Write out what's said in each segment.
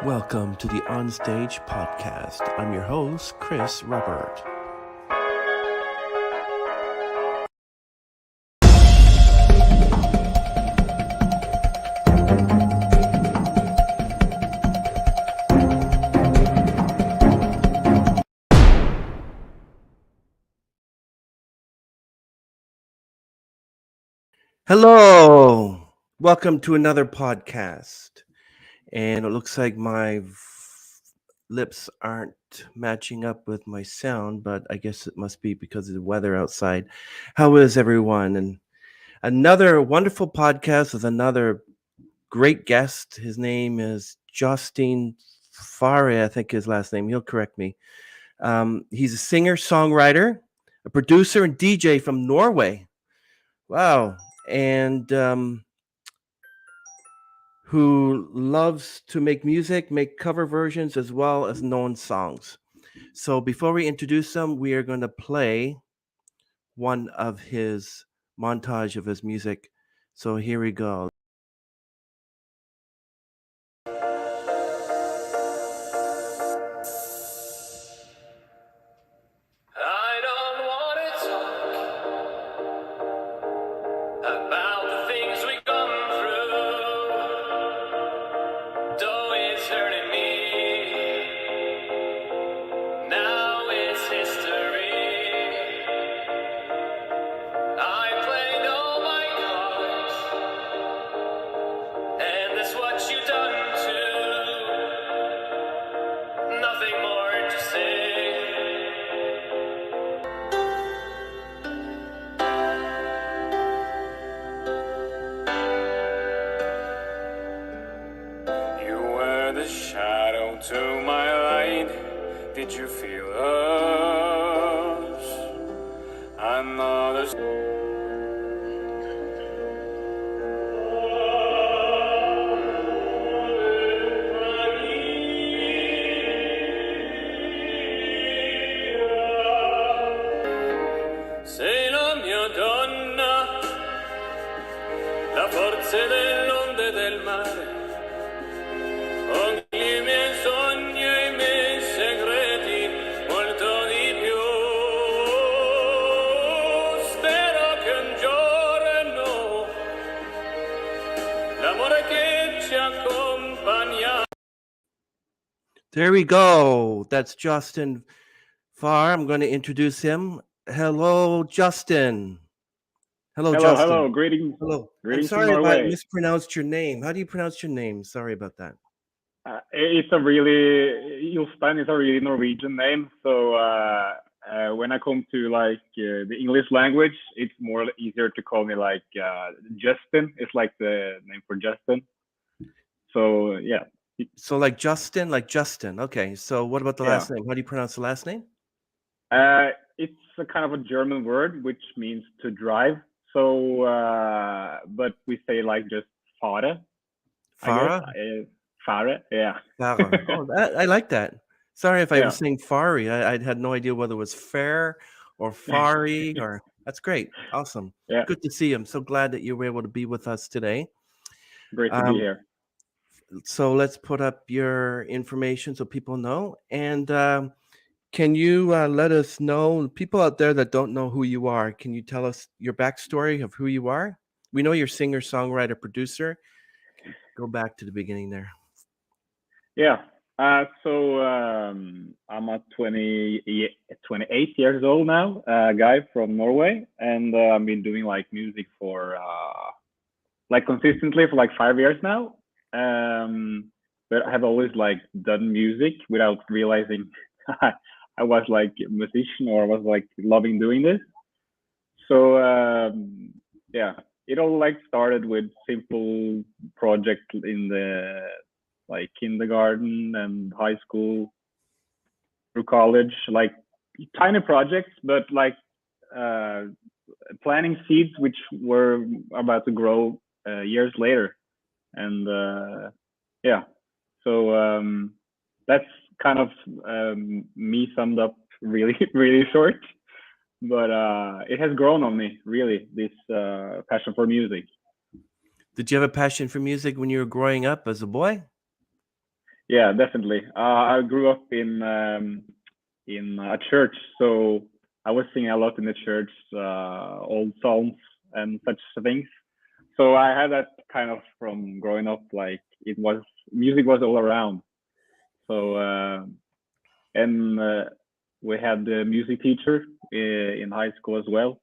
Welcome to the Onstage Podcast. I'm your host, Chris Robert. Hello! Welcome to another podcast. And it looks like my lips aren't matching up with my sound, but I guess it must be because of the weather outside. How is everyone? And another wonderful podcast with another great guest. His name is Jostein Fahre, I think his last name. He'll correct me. He's a singer, songwriter, a producer, and DJ from Norway. Wow. And who loves to make music, make cover versions, as well as known songs. So before we introduce him, we are going to play one of his montage of his music. So here we go. To my light, did you feel us? Another sei la mia donna, la forza delle onde del mare. There we go. That's Jostein Fahre. I'm going to introduce him. Hello, Justin. Hello, Justin. Hello. Greetings. Hello. Greetings I'm sorry from if I Norway. mispronounced your name. How do you pronounce your name? Sorry about that. It's a really Jostein is a really Norwegian name. So when I come to the English language, it's more easier to call me Justin. It's like the name for Justin. So yeah. So like Justin. Okay. So what about the last name? How do you pronounce the last name? It's a kind of a German word which means to drive. So but we say just Fahre. Fahre? Fahre, yeah. Fahre. Oh, I like that. Sorry if I was saying Fahre. I had no idea whether it was fair or Fahre or that's great. Awesome. Yeah. Good to see you. I'm so glad that you were able to be with us today. Great to be here. So let's put up your information so people know. And can you let us know, people out there that don't know who you are, can you tell us your backstory of who you are? We know you're singer, songwriter, producer. Go back to the beginning there. Yeah. So I'm a 28 years old now, guy from Norway, and I've been doing music for consistently for 5 years now. But I have always done music without realizing I was a musician or I was loving doing this. So yeah, it all started with simple project in the kindergarten and high school through college, tiny projects, but planting seeds which were about to grow years later. And yeah, so that's kind of me summed up really, really short. But it has grown on me, really, this passion for music. Did you have a passion for music when you were growing up as a boy? Yeah, definitely. I grew up in a church, so I was singing a lot in the church, old songs and such things. So I had that kind of from growing up. Like it was music was all around. So and we had the music teacher in high school as well,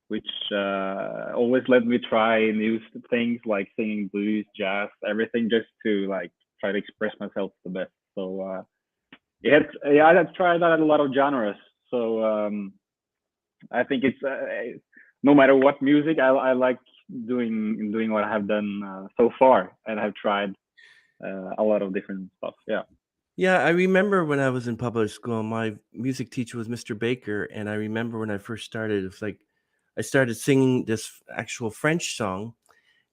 which always let me try new things like singing blues, jazz, everything, just to like try to express myself the best. So yeah, I've tried out a lot of genres. So I think it's no matter what music, I like doing what I have done so far, and I've tried a lot of different stuff. Yeah. Yeah, I remember when I was in public school, my music teacher was Mr. Baker, and I remember when I first started, it was like I started singing this actual French song,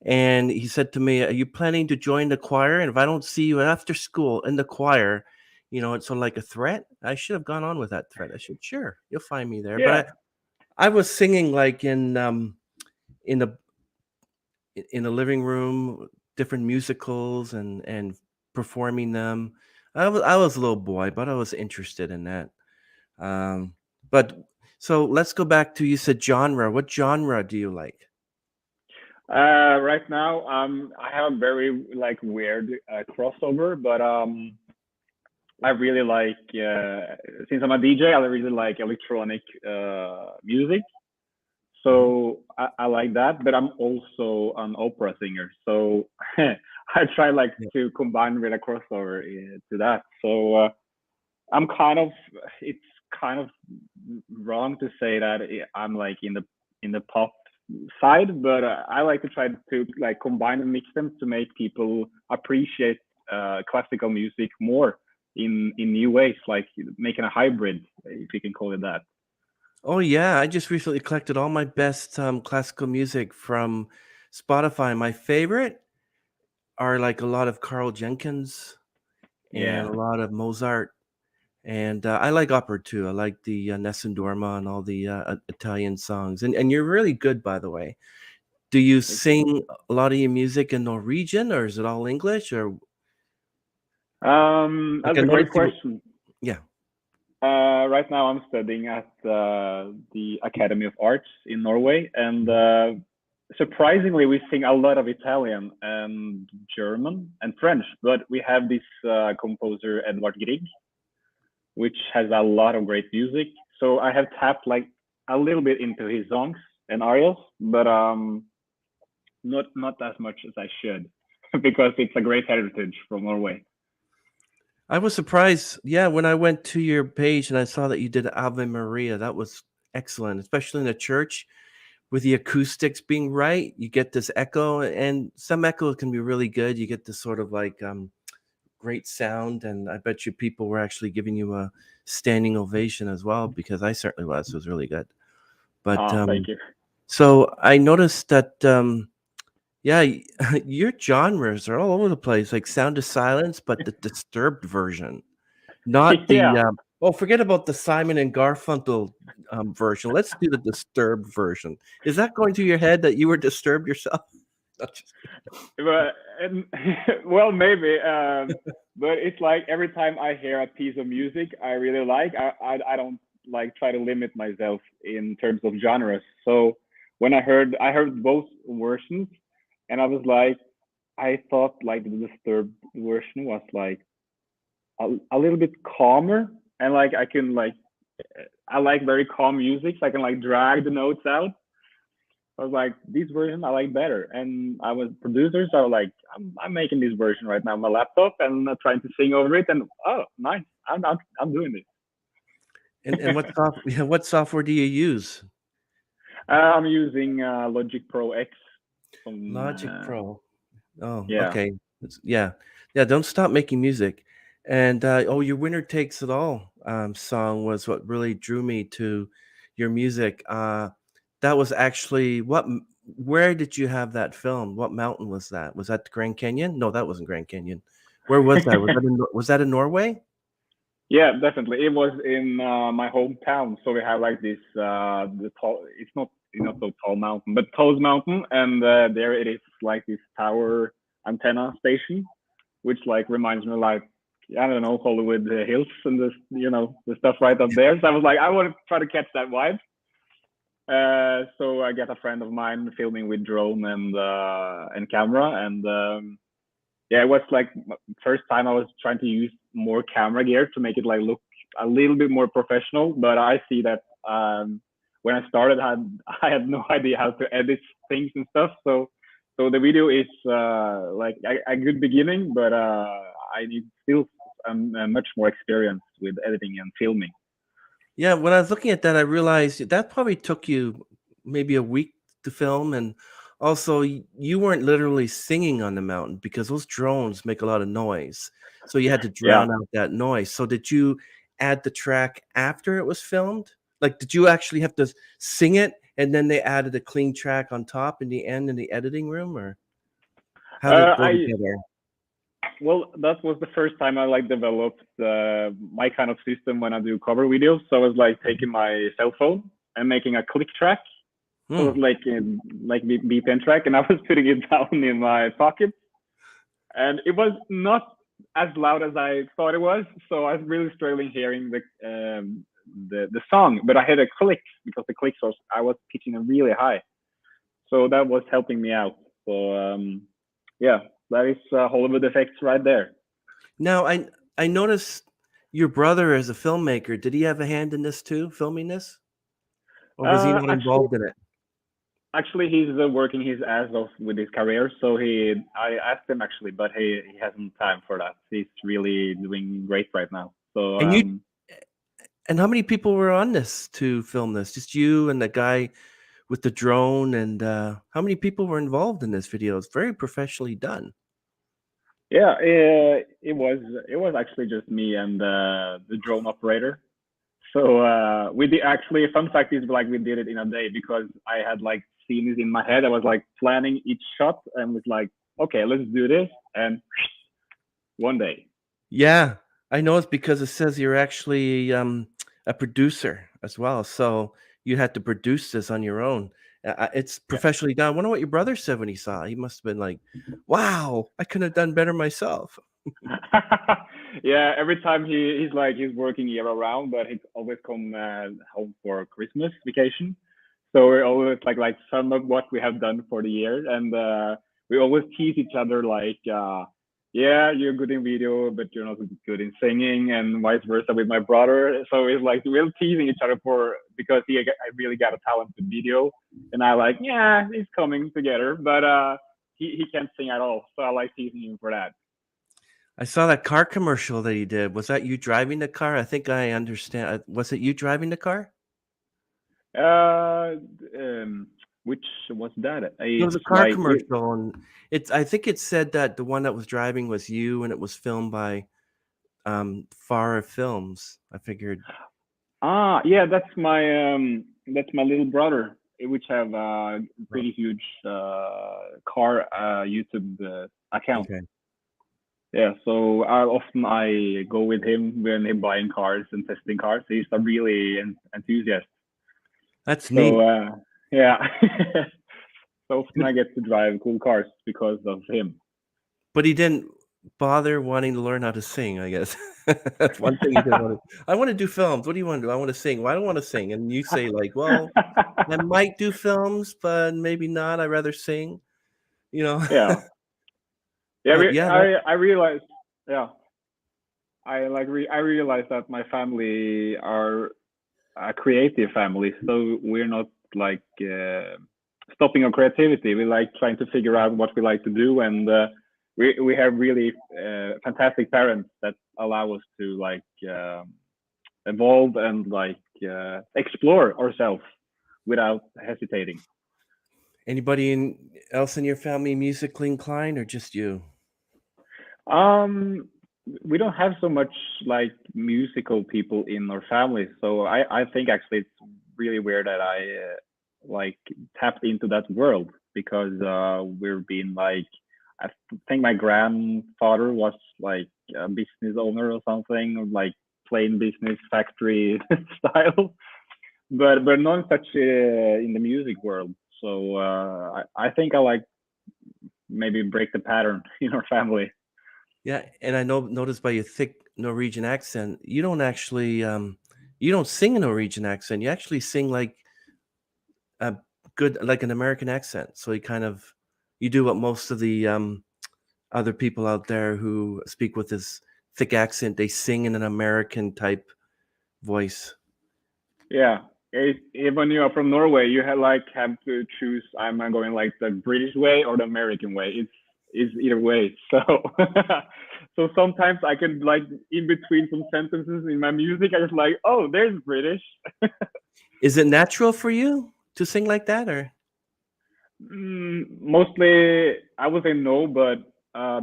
and he said to me, "Are you planning to join the choir? And if I don't see you after school in the choir, it's sort of like a threat." I should have gone on with that threat. I should, sure, you'll find me there. But Yeah. I was singing like in the in a living room, different musicals and performing them. I was a little boy, but I was interested in that. Um, but so let's go back to, you said genre. What genre do you like? Right now, I have a very like weird crossover, but I really like since I'm a DJ, I really like electronic music. Mhm. So I like that, but I'm also an opera singer. So I try like Yeah. to combine with a crossover to that. So I'm kind of it's kind of wrong to say that I'm like in the pop side, but I like to try to like combine and mix them to make people appreciate classical music more in new ways, like making a hybrid, if you can call it that. Oh yeah, I just recently collected all my best classical music from Spotify. My favorite are like a lot of Carl Jenkins and Yeah, a lot of Mozart. And I like opera too. I like the Nessun Dorma and all the Italian songs. And you're really good, by the way. Do you thank you. sing a lot of your music in Norwegian, or is it all English? Or like That's I a great noticed you. question. Yeah. Right now, I'm studying at the Academy of Arts in Norway, and Mhm. surprisingly, we sing a lot of Italian and German and French. But we have this composer Edvard Grieg, which has a lot of great music. So I have tapped like a little bit into his songs and arias, but not as much as I should, because it's a great heritage from Norway. I was surprised. Yeah, when I went to your page and I saw that you did Ave Maria, that was excellent, especially in the church with the acoustics being right. You get this echo, and some echo can be really good. You get this sort of like great sound, and I bet you people were actually giving you a standing ovation as well, because I certainly was. It was really good. But Thank you. so I noticed that yeah, your genres are all over the place, like Sound of Silence, but the disturbed version, not the Yeah. forget about the Simon and Garfunkel version. Let's do the disturbed version. Is that going through your head that you were disturbed yourself? Not just But and, well, maybe, but it's like every time I hear a piece of music I really like, I don't like try to limit myself in terms of genres. So when I heard both versions, and I was like, I thought like the disturbed version was like a little bit calmer, and like I can like I like very calm music, so I can like drag the notes out. I was like, this version I like better. And I was producers. I was like, I'm making this version right now on my laptop and trying to sing over it. And oh, nice. I'm doing and this. what software do you use? I'm using Logic Pro X from, Logic Pro. Oh, yeah. okay. Yeah. Yeah, don't stop making music. And your Winner Takes It All song was what really drew me to your music. That was actually where did you have that filmed? What mountain was that? Was that the Grand Canyon? No, that wasn't Grand Canyon. Where was that? Was that in Norway? Yeah, definitely. It was in my hometown. So we have like this, the tall, it's not so tall mountain, but tallest mountain. And there it is like this tower antenna station, which like reminds me like I don't know, Hollywood Hills and the stuff right up there. So I was like, I want to try to catch that vibe. So I got a friend of mine filming with drone and camera, and yeah, it was like first time I was trying to use more camera gear to make it like look a little bit more professional. But I see that when I started, I had no idea how to edit things and stuff. So the video is like a good beginning, but I need still much more experience with editing and filming. Yeah, when I was looking at that, I realized that probably took you maybe a week to film, and also you weren't literally singing on the mountain because those drones make a lot of noise, so you had to Yeah. drown out that noise. So did you add the track after it was filmed? Like, did you actually have to sing it, and then they added a clean track on top in the end in the editing room, or how did it go I together? Well, that was the first time I like developed my kind of system when I do cover videos. So I was like taking my cell phone and making a click track. So it was like BPM track, and I was putting it down in my pocket, and it was not as loud as I thought it was. So I was really struggling hearing the song, but I had a click because the click source I was pitching it really high, so that was helping me out. So yeah, that is Hollywood effects right there. Now, I noticed your brother as a filmmaker. Did he have a hand in this too, filming this, or was he not Actually, involved in it? actually, he's working his ass off with his career. So I asked him actually, but he hasn't time for that. He's really doing great right now. So And you and how many people were on this to film this? Just you and the guy with the drone, and how many people were involved in this video? It's very professionally done. yeah, it was actually just me and the drone operator. So we did actually. A fun fact is like we did it in a day because I had like scenes in my head. I was like planning each shot and was like, okay, let's do this, and one day. Yeah, I know it's because it says you're actually a producer as well. So you had to produce this on your own. It's Yeah. professionally done. I wonder what your brother said when he saw it. He must have been like, "Wow, I couldn't have done better myself." Yeah, every time he's working year around, but he always come home for Christmas vacation. So we always like sum up what we have done for the year, and we always tease each other like, yeah, you're good in video, but you're not good in singing, and vice versa with my brother. So it's like we're teasing each other for because I really got a talent with video, and I like, yeah, it's coming together, but he can't sing at all, so I like teasing him for that. I saw that car commercial that he did. Was that you driving the car? I think I understand. Was it you driving the car? Uh, um, which was that? It was It's a car like commercial, and it's. I think it said that the one that was driving was you, and it was filmed by Fahre Films. I figured. yeah, that's my little brother, which have a Oh, pretty huge car YouTube account. okay, Yeah, so I go with him when he's buying cars and testing cars. He's a really enthusiast. that's So neat. yeah, so often I get to drive cool cars because of him. But he didn't bother wanting to learn how to sing, I guess. That's one thing he didn't wanna "I wanna do films. What do you wanna do?" "I wanna sing." "Well, I don't wanna sing." And you say like, "Well, I might do films, but maybe not. I'd rather sing." You know? Yeah, yeah. But yeah, that I realized. Yeah, I realized that my family are a creative family, so we're not like stopping our creativity. We like trying to figure out what we like to do, and we have really fantastic parents that allow us to like evolve and like explore ourselves without hesitating. anybody else in your family musically inclined or just you? Um, we don't have so much like musical people in our family, so I think actually it's really weird that I like tapped into that world because we're being like I think my grandfather was like a business owner or something like plain business factory style, but not such in the music world. So I think I like maybe break the pattern in our family. Yeah, and I noticed by your thick Norwegian accent, you don't actually you don't sing a Norwegian accent. You actually sing like a good like an American accent. So you do what most of the other people out there who speak with this thick accent, they sing in an American type voice. Yeah. When you are from Norway, you have to choose. Am I going like the British way or the American way? It's either way. So so sometimes I can like in between some sentences in my music, I just like, oh, there's British. Is it natural for you to sing like that, or? Mostly, I would say no, but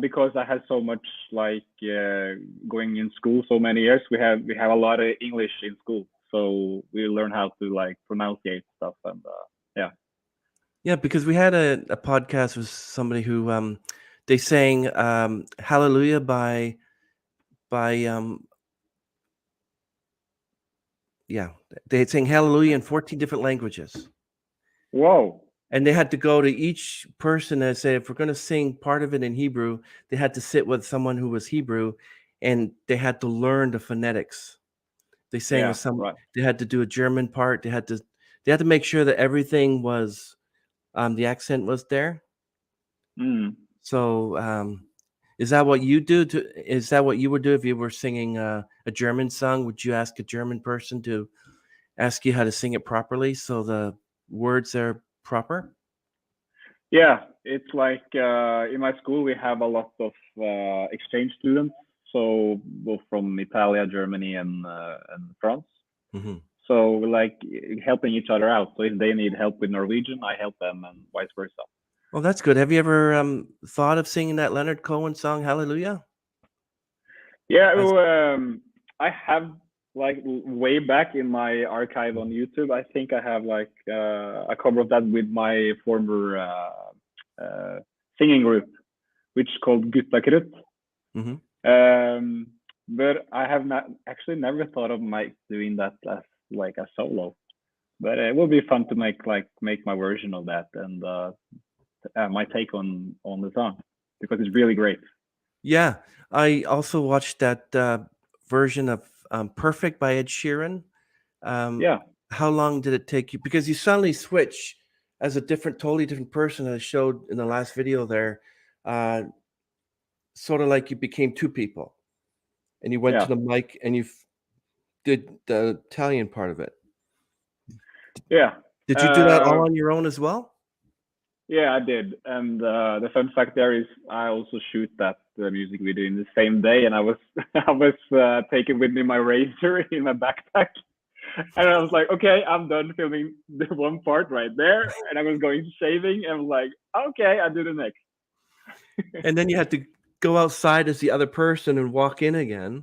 because I had so much going in school so many years, we have a lot of English in school, so we learn how to like pronunciate stuff and yeah. Yeah, because we had a podcast with somebody who they sang Hallelujah by yeah, they sang Hallelujah in 14 different languages. Whoa. And they had to go to each person and say, if we're going to sing part of it in Hebrew, they had to sit with someone who was Hebrew, and they had to learn the phonetics. They sang Yeah. with some. Right. They had to do a German part. They had to make sure that everything was the accent was there. Mm. So is that what you do? Is that what you would do if you were singing a German song? Would you ask a German person to ask you how to sing it properly so the words are proper? Yeah, it's like in my school we have a lot of exchange students, so both from Italy, Germany, and France. Mm-hmm. So we're like helping each other out. So if they need help with Norwegian, I help them, and vice versa. Well, that's good. Have you ever thought of singing that Leonard Cohen song "Hallelujah"? Yeah, As I have like way back in my archive on YouTube. I think I have like a cover of that with my former singing group, which is called Gutta Krutt. mm-hmm. Um, but I have not actually never thought of Mike doing that as like a solo. But it will be fun to make my version of that and my take on the song because it's really great. Yeah, I also watched that version of "Perfect" by Ed Sheeran. Um, Yeah, how long did it take you? Because you suddenly switch as a totally different person, as I showed in the last video there. Uh, Sort of like you became two people, and you went to yeah, the mic and did the Italian part of it. yeah. Did you do that Uh, all on your own as well? yeah, I did. And the fun fact there is I also shoot that music video in the same day, and I was I was taking with me my razor in my backpack. And I was like, okay, I'm done filming the one part right there. And I was going shaving and was like, okay, I'll do the next. And then you had to go outside as the other person and walk in again.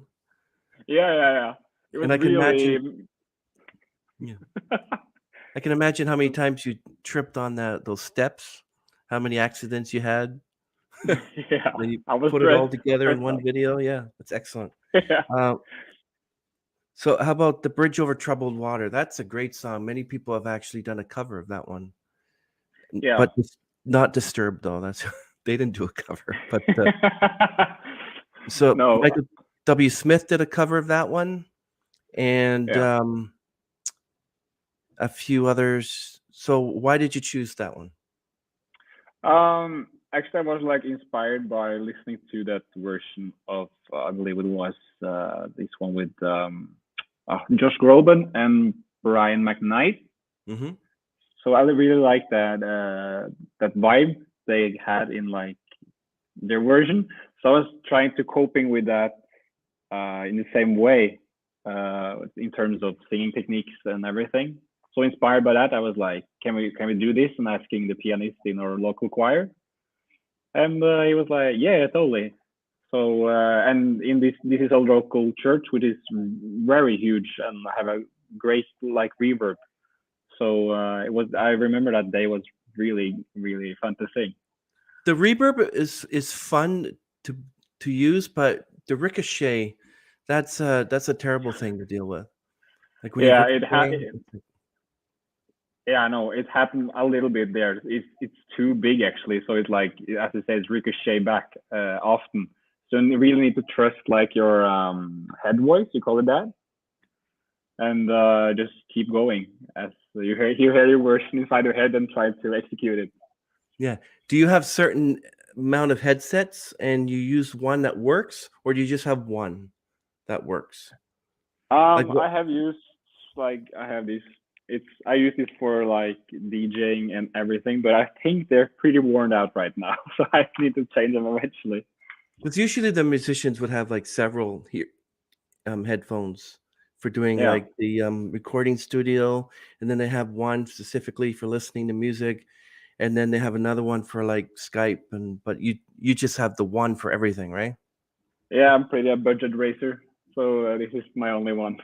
Yeah, yeah, yeah. It was And really, yeah, I can imagine how many times you tripped on those steps, how many accidents you had. yeah, Then you I was put it all together in stressed one out. video. Yeah, that's excellent. Yeah, Uh, so how about "The Bridge Over Troubled Water"? That's a great song. Many people have actually done a cover of that one, yeah. but it's not Disturbed though. That's they didn't do a cover. But so No, Michael W. Smith did a cover of that one, and yeah. a few others. So why did you choose that one? Actually, I was like inspired by listening to that version of, I believe it was this one with Josh Groban and Brian McKnight. Mm-hmm. So I really like that vibe they had in like their version. So I was trying to coping with that in the same way in terms of singing techniques and everything. So inspired by that, I was like, can we do this? And asking the pianist in our local choir, and he was like, yeah, totally. So and in this is a local church which is very huge and have a great like reverb. So it was. I remember that day was really fun to sing. The reverb is fun to use, but the ricochet, that's a terrible thing to deal with. Like when you Yeah, ricochet, yeah, I know it happened a little bit there. It's too big actually, so it's like as I say, it's ricochet back often. So you really need to trust like your head voice, you call it that, and just keep going as you hear your version inside your head and try to execute it. Yeah. Do you have certain amount of headsets and you use one that works, or do you just have one that works? Like what? I have used like I have this. I use this for like DJing and everything, but I think they're pretty worn out right now, so I need to change them eventually. Because usually the musicians would have like several headphones for doing Yeah, like the recording studio, and then they have one specifically for listening to music, and then they have another one for like Skype. And but you just have the one for everything, right? yeah, I'm pretty a budget racer, so this is my only one.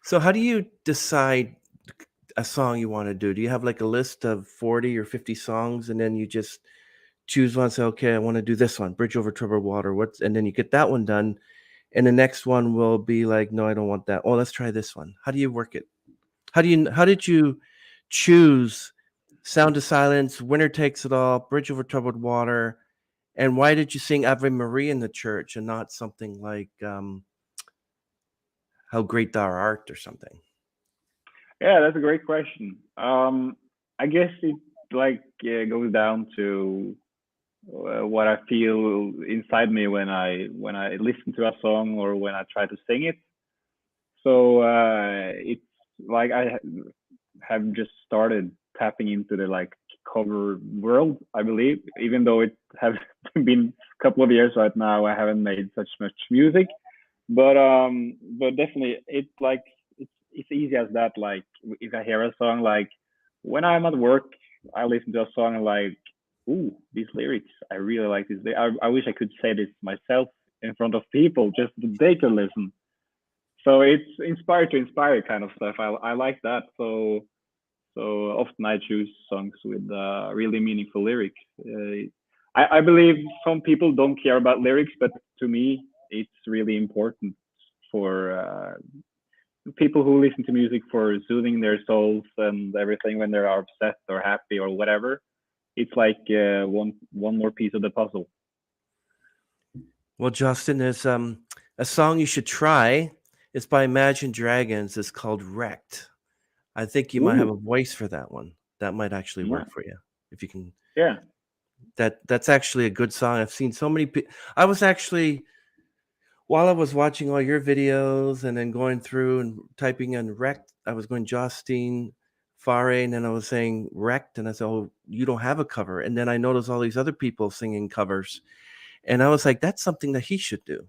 So how do you decide a song you want to do? Do you have like a list of 40 or 50 songs, and then you just choose one, say, okay, I want to do this one, Bridge Over Troubled Water. And then you get that one done, and the next one will be like, no, I don't want that. Oh, let's try this one. How do you work it? How did you choose Sound of Silence, Winter Takes It All, Bridge Over Troubled Water, and why did you sing Ave Maria in the church and not something like How Great Thou Art or something? Yeah, that's a great question. I guess it like goes down to what I feel inside me when I listen to a song or when I try to sing it. So it's like have just started tapping into the like cover world, I believe, even though it has been a couple of years right now. I haven't made such much music, but definitely it's easy as that. Like if I hear a song, like when I'm at work, I listen to a song and like, ooh, these lyrics, I really like this. I wish I could say this myself in front of people, just so they can listen. So it's inspired to inspire kind of stuff. I like that. So often I choose songs with really meaningful lyrics. I believe some people don't care about lyrics, but to me, it's really important for people who listen to music for soothing their souls and everything when they're upset or happy or whatever. It's like one more piece of the puzzle. Well, Justin, there's a song you should try. It's by Imagine Dragons. It's called Wrecked. I think you might have a Ooh, voice for that one. That might actually yeah, work for you if you can. yeah, That's actually a good song. I've seen so many people. I was actually while I was watching all your videos and then going through and typing in Wrecked, I was going Jostein Fahre, and then I was saying Wrecked, and I said, "Oh, you don't have a cover." And then I noticed all these other people singing covers, and I was like, "That's something that he should do.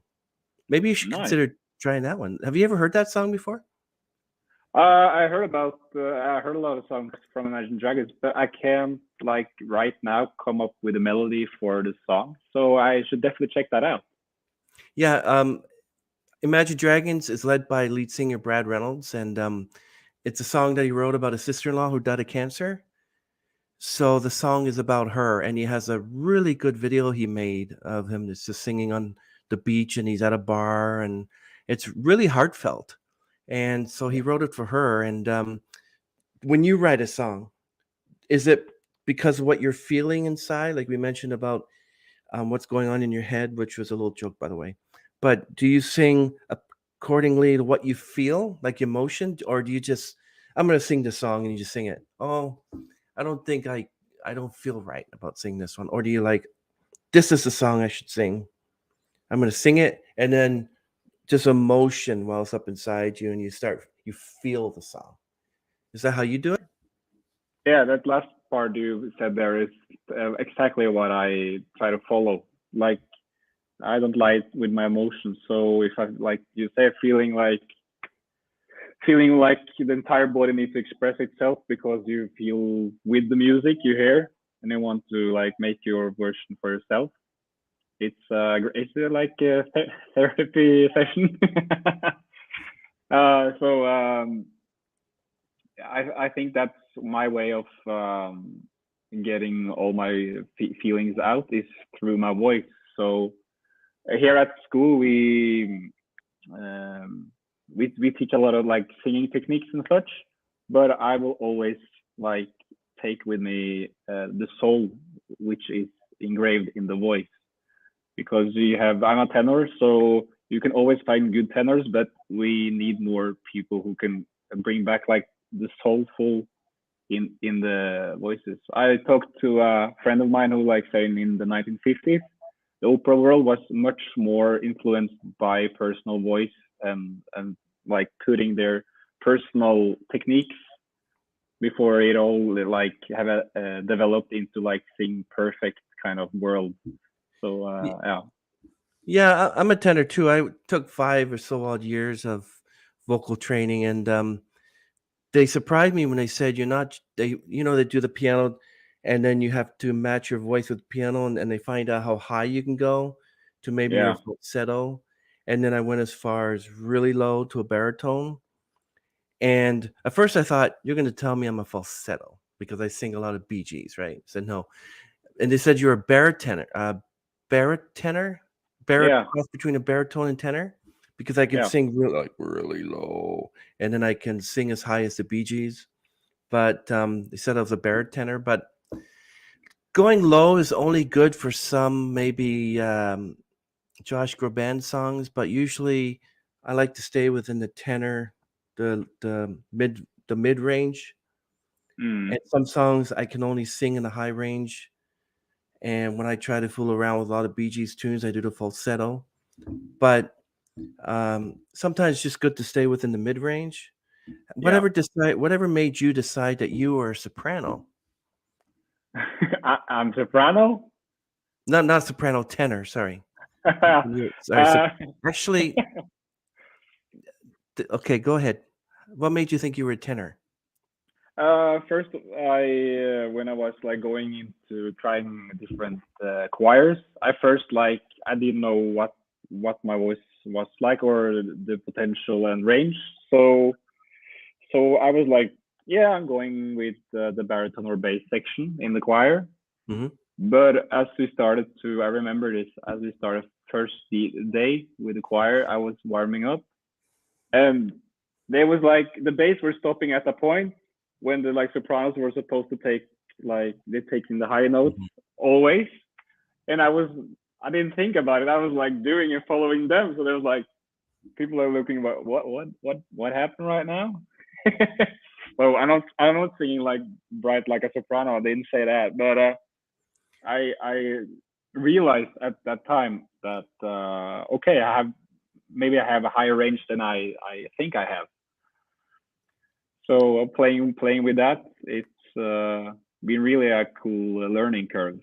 Maybe you should nice. consider trying that one." Have you ever heard that song before? I heard a lot of songs from Imagine Dragons, but I can't like right now come up with a melody for the song. So I should definitely check that out. Yeah, Imagine Dragons is led by lead singer Brad Reynolds, and it's a song that he wrote about a sister-in-law who died of cancer. So the song is about her, and he has a really good video he made of him that's just singing on the beach, and he's at a bar, and it's really heartfelt. And so he wrote it for her. And when you write a song, is it because of what you're feeling inside? Like we mentioned about what's going on in your head, which was a little joke, by the way. But do you sing accordingly to what you feel, like emotion, or do you just, I'm going to sing the song and you just sing it? Oh, I don't think I don't feel right about singing this one. Or do you like, this is the song I should sing. I'm going to sing it, and then just emotion wells up inside you and you feel the song. Is that how you do it? Yeah, that last part you said there is exactly what I try to follow. Like I don't lie with my emotions. So if I like you say feeling like the entire body needs to express itself because you feel with the music you hear and you want to like make your version for yourself. It's like a therapy session. So I think that's my way of getting all my feelings out is through my voice. So here at school um, we teach a lot of like singing techniques and such, but I will always like take with me the soul which is engraved in the voice. because I'm a tenor, so you can always find good tenors, but we need more people who can bring back like the soulful in the voices. I talked to a friend of mine who like saying in the 1950s, the opera world was much more influenced by personal voice and like putting their personal techniques before it all like have developed into like sing perfect kind of world. So yeah. Yeah, I'm a tenor too. I took 5 or so odd years of vocal training, and they surprised me when they said you're not. They do the piano, and then you have to match your voice with the piano, and they find out how high you can go to maybe your Yeah. falsetto, and then I went as far as really low to a baritone. And at first, I thought you're going to tell me I'm a falsetto because I sing a lot of Bee Gees, right? I said no, and they said you're a baritone, baritone, Yeah. cross between a baritone and tenor, because I can Yeah. sing really low, and then I can sing as high as the Bee Gees. But they said I was a baritone, but going low is only good for some maybe Josh Groban songs, but usually I like to stay within the tenor, the mid range. And Mm. some songs I can only sing in the high range. And when I try to fool around with a lot of Bee Gees tunes, I do the falsetto. But sometimes it's just good to stay within the mid range. Yeah. Whatever made you decide that you were a soprano? I'm soprano. Not soprano, tenor. Sorry. Sorry. uh, Actually, okay, go ahead. What made you think you were a tenor? First, when I was like going into trying different choirs, I didn't know what my voice was like or the potential and range. So I was like, yeah, I'm going with the baritone or bass section in the choir. Mm-hmm. But I remember this, as we started first day with the choir, I was warming up, and they was like the bass were stopping at a point when the like sopranos were supposed to take like they take in the high notes Mm-hmm. always, and I didn't think about it. I was like doing and following them, so there was like people are looking about what happened right now. Well, I'm not singing like bright like a soprano. I didn't say that, but I realized at that time that okay, maybe I have a higher range than I think I have. So playing with that, it's been really a cool learning curve.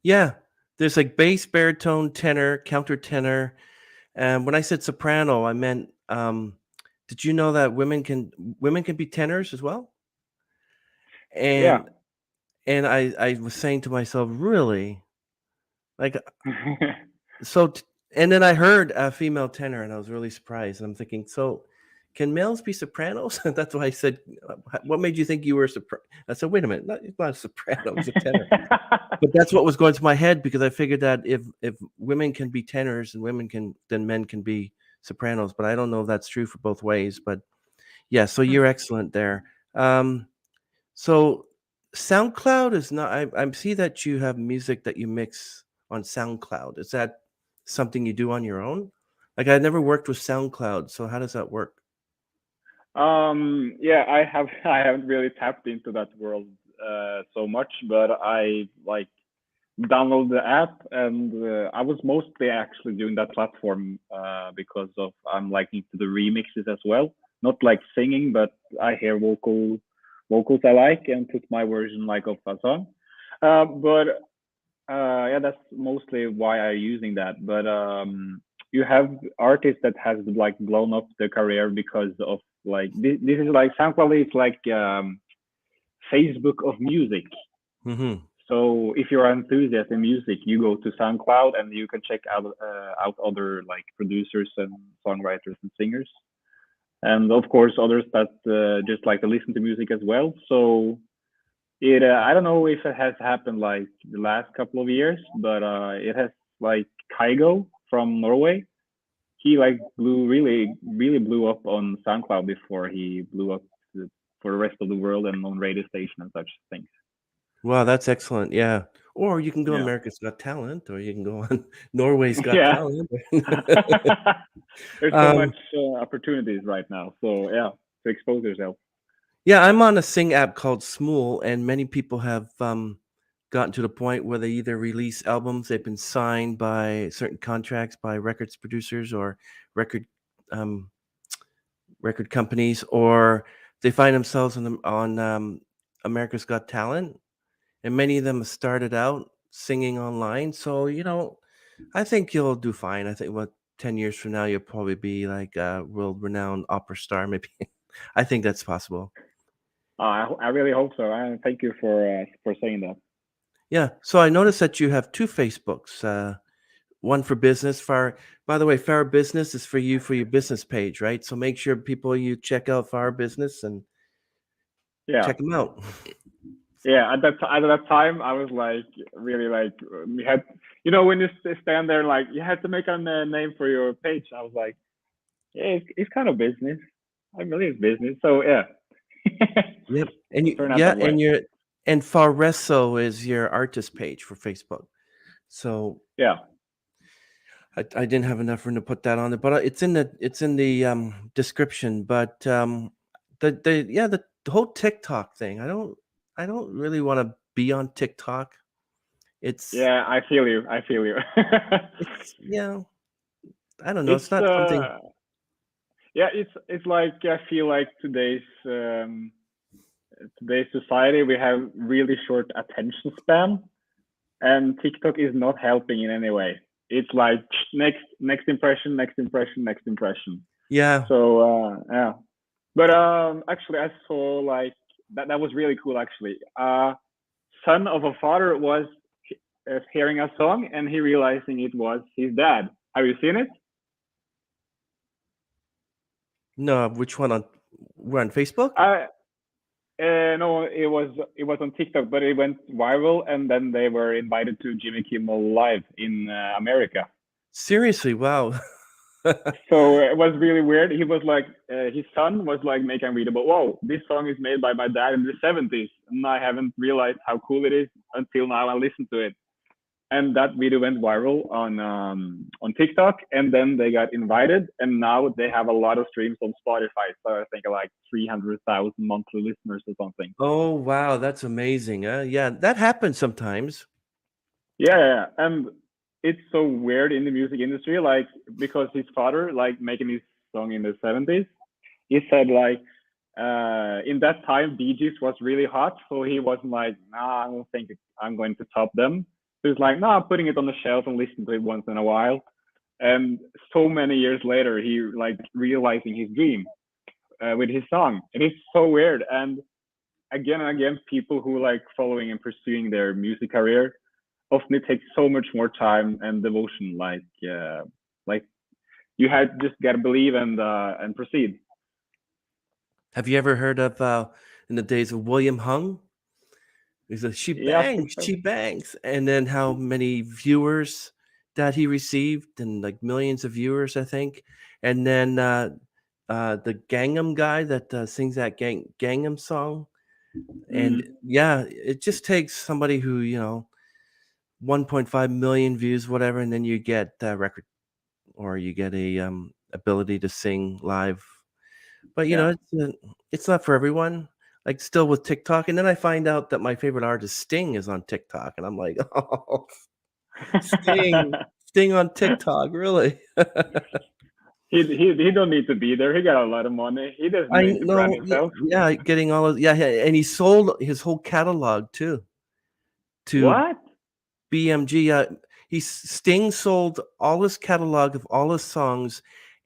Yeah, there's like bass, baritone, tenor, countertenor. And when I said soprano, I meant did you know that women can be tenors as well? Yeah. And I was saying to myself, really? Like so and then I heard a female tenor and I was really surprised. And I'm thinking, so can males be sopranos? That's why I said, what made you think you were a soprano? I said, wait a minute, he's not a soprano, he's a tenor. But that's what was going to my head because I figured that if women can be tenors and then men can be sopranos. But I don't know if that's true for both ways. But yeah, so you're excellent there. So SoundCloud is not. I see that you have music that you mix on SoundCloud. Is that something you do on your own? Like I never worked with SoundCloud, so how does that work? Yeah, I haven't really tapped into that world so much, but I like download the app, and I was mostly actually doing that platform because of I'm like into the remixes as well. Not like singing, but I hear vocals I like and put my version like of a song. But yeah, that's mostly why I'm using that. But you have artists that has like blown up their career because of like this is like SoundCloud is like Facebook of music. Mm-hmm. So if you're an enthusiast in music, you go to SoundCloud and you can check out other like producers and songwriters and singers, and of course others that just like to listen to music as well. So it I don't know if it has happened like the last couple of years, but it has like Kygo from Norway. He like really blew up on SoundCloud before he blew up for the rest of the world and on radio station and such things. Wow, that's excellent. Yeah. Or you can go Yeah. America's Got Talent, or you can go on Norway's Got Yeah. Talent. There's so much um, opportunities right now. So yeah, to expose yourself. yeah, I'm on a sing app called Smool, and many people have gotten to the point where they either release albums, they've been signed by certain contracts by records producers or record um, record companies, or they find themselves on America's Got Talent, and many of them have started out singing online. So I think you'll do fine. I think 10 years from now you'll probably be like a world-renowned opera star, maybe. I think that's possible. I really hope so. And thank you for saying that. Yeah. So I noticed that you have two Facebooks. One for business. By the way, Far Business is for you for your business page, right? So make sure people you check out Far Business and Yeah. check them out. Yeah, at that time, I was like really like we had, when you stand there like you had to make a name for your page. I was like, yeah, it's kind of business. I believe it's business. So yeah, Yep. And turned out that way. and Faresso is your artist page for Facebook. So Yeah, I didn't have enough room to put that on there, but it's in the description. But the whole TikTok thing, I don't really want to be on TikTok. It's yeah, I feel you. I feel you. it's I don't know. It's It's not something. yeah, it's like I feel like today's society we have really short attention span, and TikTok is not helping in any way. It's like next impression, next impression, next impression. Yeah. So yeah, but actually I saw like that was really cool actually. Son of a father was hearing a song and he realizing it was his dad. Have you seen it? No, which one on? We're on Facebook. I no, it was on TikTok, but it went viral, and then they were invited to Jimmy Kimmel Live in America. Seriously, wow. So it was really weird. He was like, his son was like making a video about, whoa, this song is made by my dad in the 70s, and I haven't realized how cool it is until now. I listened to it, and that video went viral on TikTok, and then they got invited, and now they have a lot of streams on Spotify. So I think like 300,000 monthly listeners or something. Oh wow, that's amazing. Yeah, that happens sometimes. Yeah, and it's so weird in the music industry, like because his father, like making his song in the 70s, he said like in that time Bee Gees was really hot, so he wasn't like, nah, I don't think I'm going to top them. He was like, nah, putting it on the shelf and listening to it once in a while. And so many years later, he like realizing his dream with his song, and it's so weird. And again, people who like following and pursuing their music career often it takes so much more time and devotion. Like you had just gotta believe and proceed. Have you ever heard of in the days of William Hung? He said, Yeah, I think so. she bangs. And then how many viewers that he received, and like millions of viewers, I think. And then the Gangnam guy that sings that Gangnam song. And Mm, yeah, it just takes somebody who, 1.5 million views, whatever, and then you get a record, or you get a ability to sing live. But yeah. it's not for everyone. Like still with TikTok, and then I find out that my favorite artist Sting is on TikTok, and I'm like, oh, Sting, Sting on TikTok, really? he don't need to be there. He got a lot of money. He doesn't I need to brand know, yeah, himself. yeah, getting all of and he sold his whole catalog too to What? BMG. Sting sold all his catalog of all his songs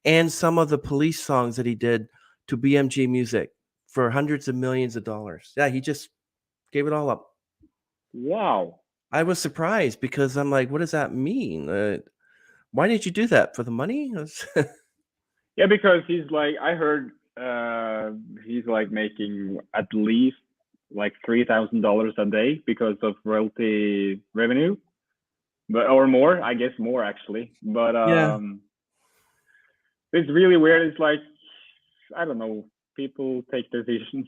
and some of the Police songs that he did to BMG Music for hundreds of millions of dollars. Yeah, he just gave it all up. Wow. I was surprised because I'm like, what does that mean? Why did you do that? For the money? Yeah, because he's like I heard he's like making at least like $3,000 a day because of royalty revenue, but or more, I guess more actually. But Yeah. it's really weird. It's like I don't know, people take decisions.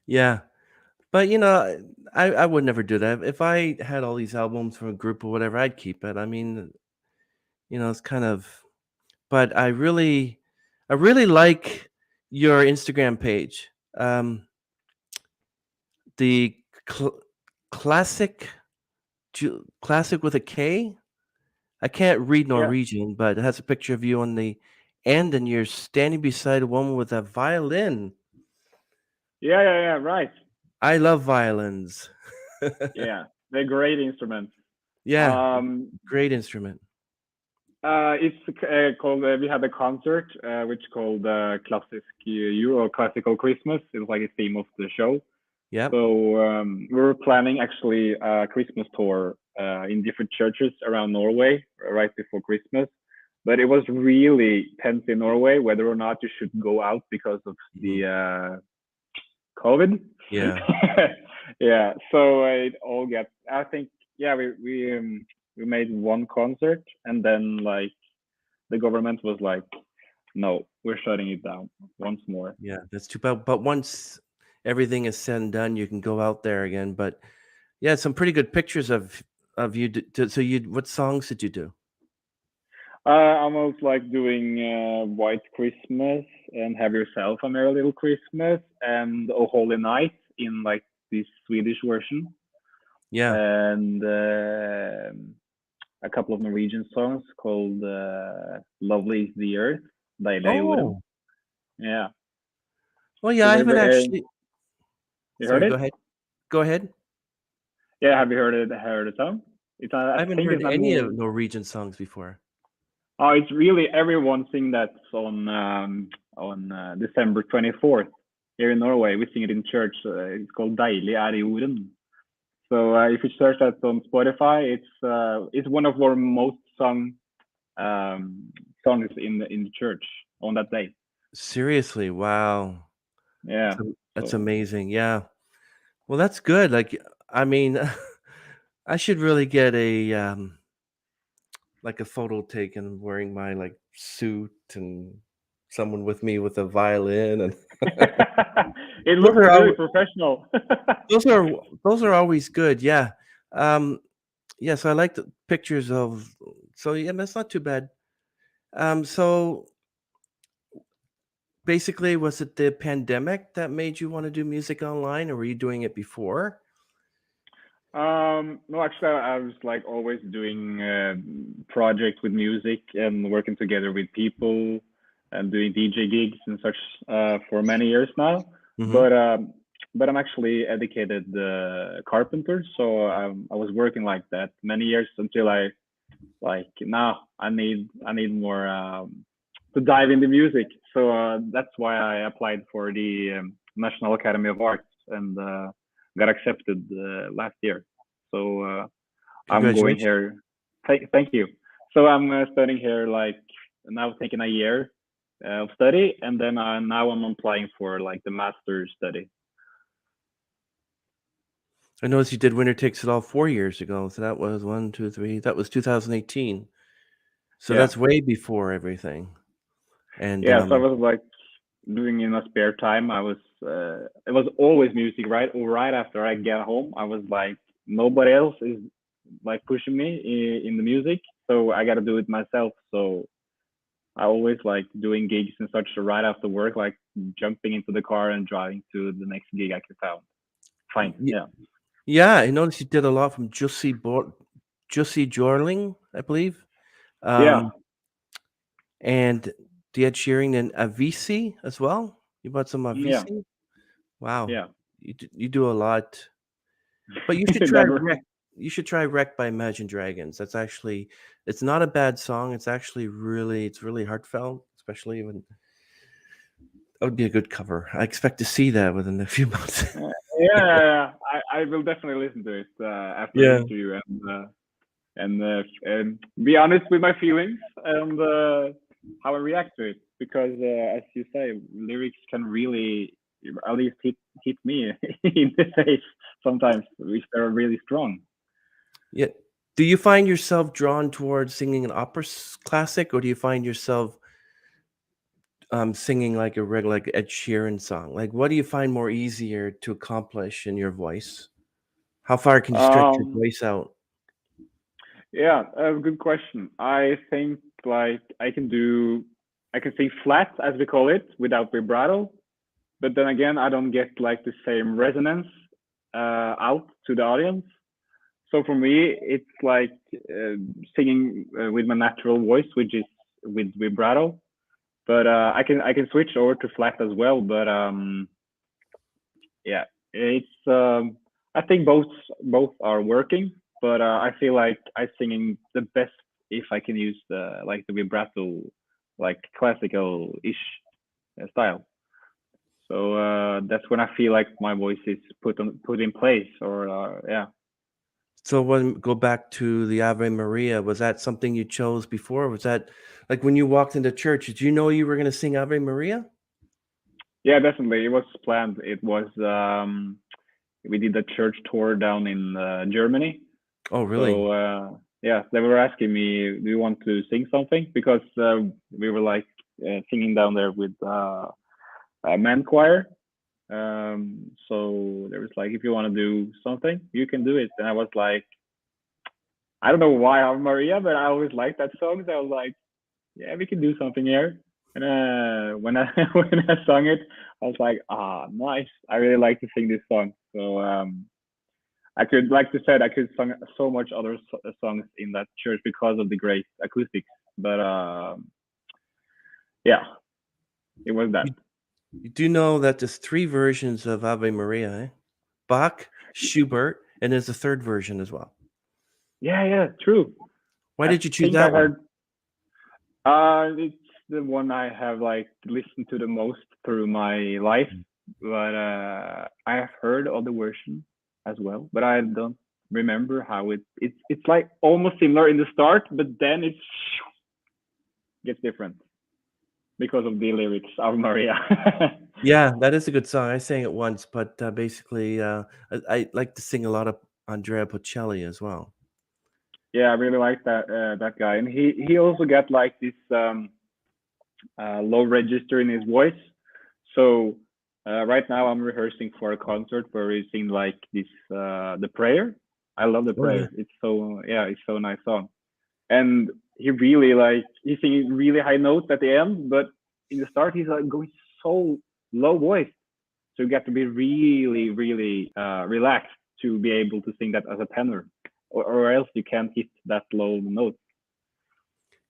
Yeah. But I would never do that. If I had all these albums from a group or whatever, I'd keep it. I mean, it's kind of. But I really like your Instagram page. The cl- classic, classic with a K. I can't read Yeah, Norwegian, but it has a picture of you on the end, and you're standing beside a woman with a violin. yeah, right. I love violins. Yeah, they're great instruments. Yeah, Um, great instrument. it's called. We had a concert which called Klassisk Jul or Classical Christmas. It's like a theme of the show. Yep. So we were planning actually a Christmas tour in different churches around Norway right before Christmas. But it was really tense in Norway whether or not you should go out because of Mhm. the COVID. Yeah. Yeah, so it all got. I think yeah, we made one concert and then like the government was like, no, we're shutting it down once more. Yeah, that's too bad. But once everything is said and done, you can go out there again. But yeah, some pretty good pictures of you. So what songs did you do? I was like doing White Christmas and Have Yourself a Merry Little Christmas and Oh Holy Night in like this Swedish version Yeah. and a couple of Norwegian songs called Lovely is the Earth, Deilig er jorden. Oh, Yeah. well, yeah. So I they're haven't very, actually. you heard Sorry, it? go ahead. Go ahead. Yeah, have you heard it? Heard the song? It's I I haven't think heard it's a any more. of Norwegian songs before. Oh, it's really everyone sing that on December 24th here in Norway. We sing it in church. It's called Deilig er jorden. So if you search that on Spotify, it's one of our most sung songs in the church on that day. Seriously, wow. Yeah. That's So amazing. Yeah. Well, that's good. Like, I mean, I should really get like a photo taken wearing my like suit and someone with me with a violin and it those looks are really al- professional. those are those are always good. Yeah. Um yeah, so I like the pictures of so yeah, that's not too bad. So basically was it the pandemic that made you want to do music online or were you doing it before? No, actually, I was like always doing projects with music and working together with people and doing DJ gigs and such for many years now. Mhm. But um, but I'm actually educated carpenter, so I was working like that many years until I like now I need more to dive into music. So that's why I applied for the National Academy of Arts and got accepted last year. So I'm going Congratulations. here. Thank you. So I'm studying here like now taking a year of study, and then now I'm applying for like the master's study. I noticed you did Winter Takes It All 4 years ago. So that was one, two, three. That was 2018. So Yeah, that's way before everything. And yeah. So I was like doing in my spare time. It was always music, right? Or right after I get home, I was like nobody else is like pushing me in the music, so I got to do it myself. So I always like doing gigs and such right after work, like jumping into the car and driving to the next gig I could find. Fine, y- yeah, yeah, I noticed you did a lot from Jussi Jorling, I believe. yeah, Um, and the Ed Sheeran and Avicii as well. You bought some yeah, Avicii? Wow. yeah. You do a lot. But Never. You should try Wreck by Imagine Dragons. That's actually it's not a bad song. It's actually it's really heartfelt, especially when that would be a good cover. I expect to see that within a few months. Yeah, I will definitely listen to it after the Yeah. interview and be honest with my feelings and how I react to it because as you say, lyrics can really at least hit me in the face sometimes if they're really strong. Yeah. Do you find yourself drawn towards singing an opera classic, or do you find yourself singing like a regular like Ed Sheeran song? Like, what do you find more easier to accomplish in your voice? How far can you stretch your Um, voice out? yeah, good question. I think like I can sing flat as we call it without vibrato, but then again, I don't get like the same resonance out to the audience. So for me, it's like singing with my natural voice, which is with vibrato. But I can switch over to flat as well. But yeah, it's I think both are working. But I feel like I'm singing the best if I can use the like the vibrato, like classical ish style. So that's when I feel like my voice is put in place. Or yeah. So when go back to the Ave Maria, was that something you chose before? Was that like when you walked into church, did you know you were going to sing Ave Maria? Yeah, definitely. It was planned. It was we did a church tour down in Germany. Oh, really? So yeah, they were asking me, "Do you want to sing something?" Because we were like singing down there with a man choir. So there was like, if you want to do something, you can do it. And I was like, I don't know why Ave Maria, but I always liked that song. So I was like, yeah, we can do something here. And when I when I sung it, I was like, nice. I really like to sing this song. So I could, like you said, I could sing so much other songs in that church because of the great acoustics. But yeah, it was that. You do know that there's three versions of Ave Maria, eh? Bach, Schubert, and there's a third version as well. Yeah, true. Why I did you choose think I that one? heard. It's the one I have like listened to the most through my life, but I have heard other version as well, but I don't remember how it's like almost similar in the start, but then it gets different because of the lyrics of Maria. Yeah, that is a good song. I sang it once, but basically, I like to sing a lot of Andrea Bocelli as well. Yeah, I really like that guy, and he also got like this low register in his voice. So right now I'm rehearsing for a concert where we sing like this the prayer. I love the Oh yeah. prayer. It's so, yeah, it's so nice song. And he really like he's singing really high notes at the end, but in the start he's like going so low voice. So you got to be really relaxed to be able to sing that as a tenor, or else you can't hit that low note.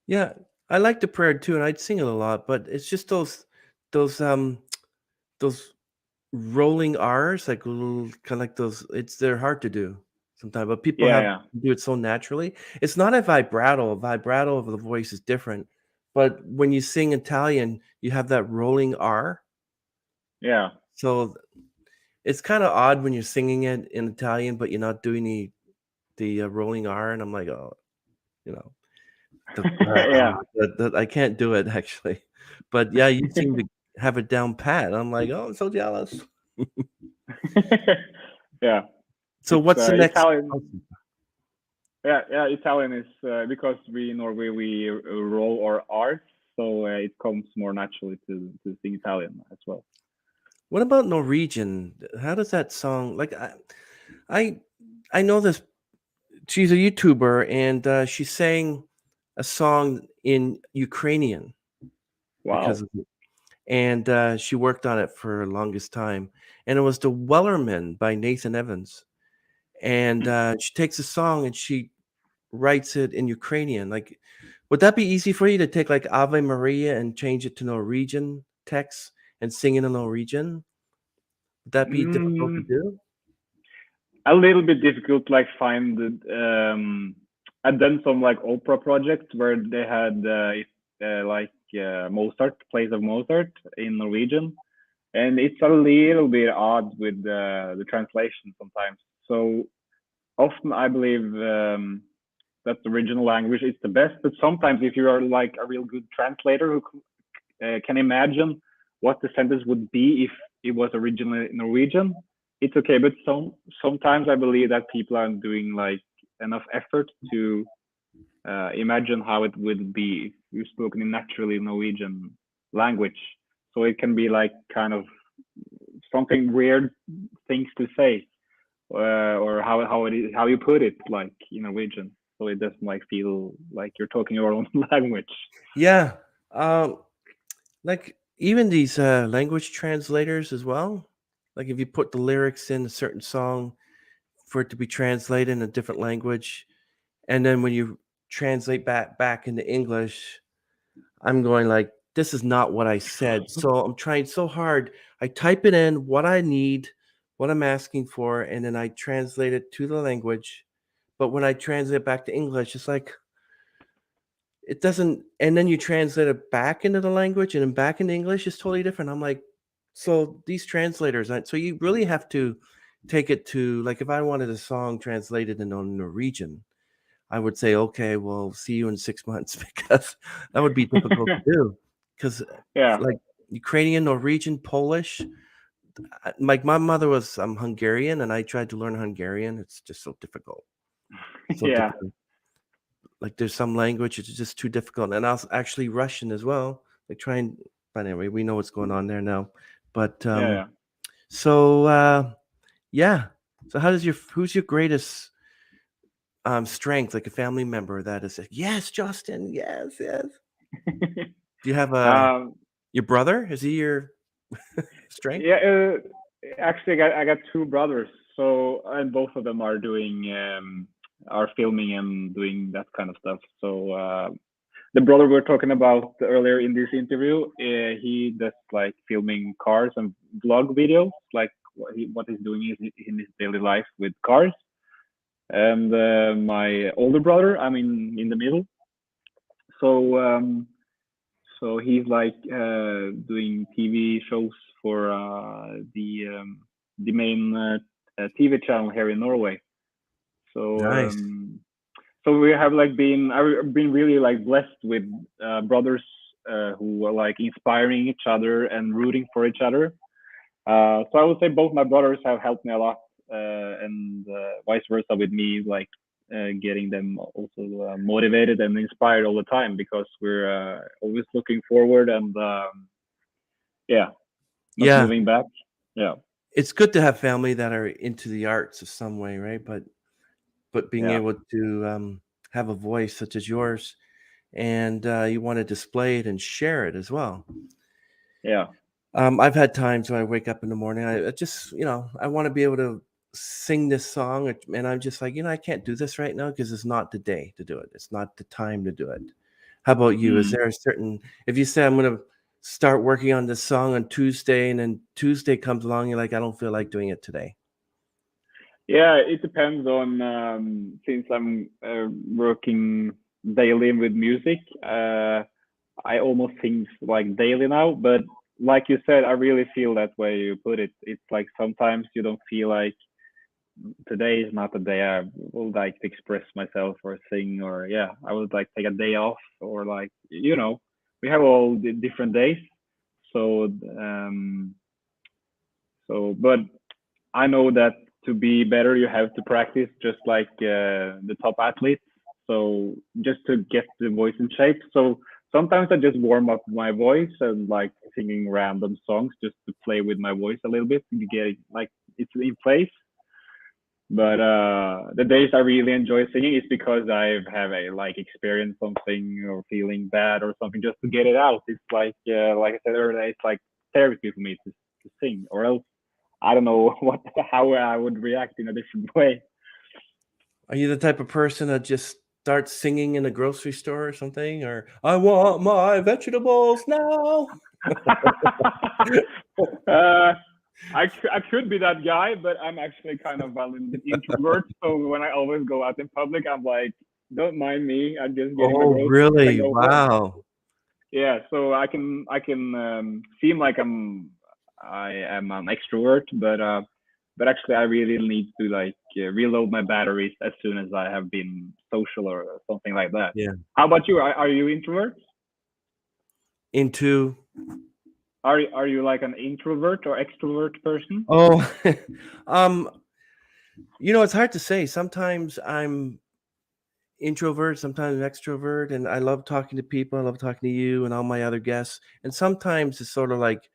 Yeah, I like the prayer too, and I'd sing it a lot, but it's just those those rolling R's, like kind of like those. They're hard to do sometimes, but people Yeah, have yeah, do it so naturally. It's not a vibrato. A vibrato of the voice is different, but when you sing Italian, you have that rolling R. yeah. So it's kind of odd when you're singing it in Italian, but you're not doing the rolling R, and I'm like, oh, you know, the, Yeah. I can't do it actually. But yeah, you seem to have it down pat. I'm like, oh, I'm so jealous. Yeah, So it's what's the next? Italian. Yeah, Italian is because we in Norway we roll our R's, so it comes more naturally to sing Italian as well. What about Norwegian? How does that song like? I I know this. She's a YouTuber, and she sang a song in Ukrainian because Wow. of it. And she worked on it for the longest time. And it was the Wellerman by Nathan Evans. And she takes a song and she writes it in Ukrainian. Like, would that be easy for you to take like Ave Maria and change it to Norwegian text and sing it in Norwegian? Would that be difficult to Mm, do? a little bit difficult, like find I've done some like opera projects where they had Mozart, plays of Mozart in Norwegian, and it's a little bit odd with the translation sometimes. So often I believe that the original language is the best, but sometimes if you are like a real good translator who can imagine what the sentence would be if it was originally Norwegian, it's okay. But sometimes I believe that people aren't doing like enough effort to imagine how it would be if you spoken in naturally Norwegian. language. So it can be like kind of something weird things to say, or how you put it, like in Norwegian, so it doesn't like feel like you're talking your own language. Yeah. Like even these language translators as well. Like if you put the lyrics in a certain song for it to be translated in a different language, and then when you translate back into English, I'm going like, this is not what I said. So I'm trying so hard. I type it in what I need, what I'm asking for, and then I translate it to the language. But when I translate it back to English, it's like it doesn't. And then you translate it back into the language and then back into English is totally different. I'm like, so these translators, so you really have to take it to, like, if I wanted a song translated into Norwegian, I would say, okay, well, see you in 6 months because that would be difficult to do. Because Yeah. like Ukrainian, Norwegian, Polish, like my mother was Hungarian, and I tried to learn Hungarian. It's just so difficult. So Yeah. difficult. Like there's some language it's just too difficult, and also actually Russian as well. Like trying, but anyway, we know what's going on there now. But Yeah. so yeah. So who's your greatest strength, like a family member that is like, yes, Justin, yes. Do you have um your brother? Is he your strength? yeah, actually I got two brothers, so, and both of them are doing are filming and doing that kind of stuff. So the brother we are talking about earlier in this interview, he does like filming cars and vlog videos, like what he's doing is in his daily life with cars. And my older brother, I'm in the middle. So so he's like doing TV shows for the main TV channel here in Norway. So Nice. so we have like I've been really like blessed with brothers who are like inspiring each other and rooting for each other. So I would say both my brothers have helped me a lot, and vice versa with me, like getting them also motivated and inspired all the time, because we're always looking forward and yeah, not Yeah, moving back. Yeah, it's good to have family that are into the arts of some way, right? But being yeah, able to have a voice such as yours, and you want to display it and share it as well. yeah, I've had times when I wake up in the morning, I just, I want to be able to sing this song, and I'm just like, I can't do this right now because it's not the day to do it. It's not the time to do it. How about you? Is mm. there a certain, if you say I'm going to start working on this song on Tuesday, and then Tuesday comes along, you're like, I don't feel like doing it today. Yeah. It depends on since I'm working daily with music. I almost sing like daily now, but like you said, I really feel that way you put it. It's like sometimes you don't feel like today is not the day I would like to express myself or sing, or yeah, I would like take a day off, or like, we have all the different days. So but I know that to be better, you have to practice just like the top athletes. So just to get the voice in shape. So sometimes I just warm up my voice and like singing random songs just to play with my voice a little bit to get it like it's in place. But the days I really enjoy singing is because I have a like experienced something or feeling bad or something, just to get it out. It's like I said earlier, it's like therapy for me to sing, or else I don't know how I would react in a different way. Are you the type of person that just starts singing in a grocery store or something? Or I want my vegetables now. I could be that guy, but I'm actually kind of an introvert. So when I always go out in public, I'm like, don't mind me. I'm just getting my Oh, groceries and really? go home. Wow. Yeah, so I can seem like I am an extrovert, but actually I really need to like reload my batteries as soon as I have been social or something like that. Yeah. How about you? Are you introvert? Into Are you like an introvert or extrovert person? oh, um, it's hard to say. Sometimes I'm introvert, sometimes extrovert, and I love talking to people. I love talking to you and all my other guests. And sometimes it's sort of like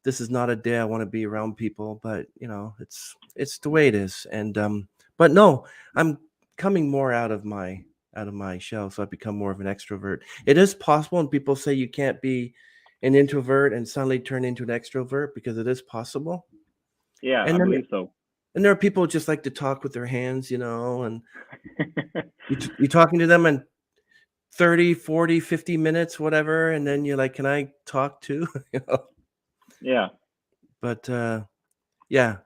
this is not a day I want to be around people, but it's the way it is. And but no, I'm coming more out of my shell, so I've become more of an extrovert. It is possible, and people say you can't be an introvert and suddenly turn into an extrovert because it is possible. Yeah, I And then believe so. and there are people who just like to talk with their hands, and you're talking to them and 30, 40, 50 minutes, whatever, and then you're like, can I talk too? Yeah. But yeah,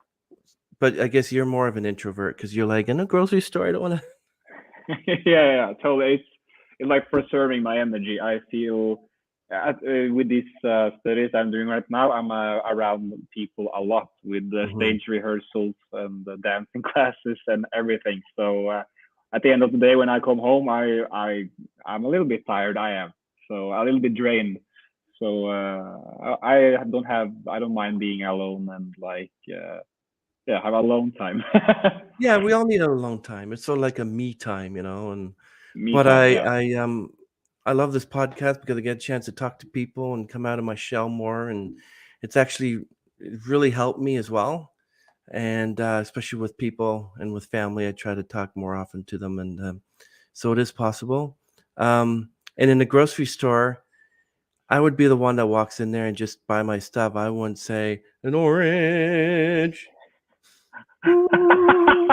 but I guess you're more of an introvert because you're like in a grocery store. I don't want to. Yeah, totally. It's like preserving my energy. I feel with these studies I'm doing right now, I'm around people a lot with the Mhm. stage rehearsals and the dancing classes and everything. So at the end of the day, when I come home, I'm a little bit tired. I am so a little bit drained. So I don't mind being alone and like yeah, have alone time. Yeah, we all need a long time. It's sort of like a me time, and Me but time, yeah. I love this podcast because I get a chance to talk to people and come out of my shell more, and it's actually it really helped me as well. And especially with people and with family, I try to talk more often to them, and so it is possible. And in the grocery store, I would be the one that walks in there and just buy my stuff. I wouldn't say an orange. Ooh,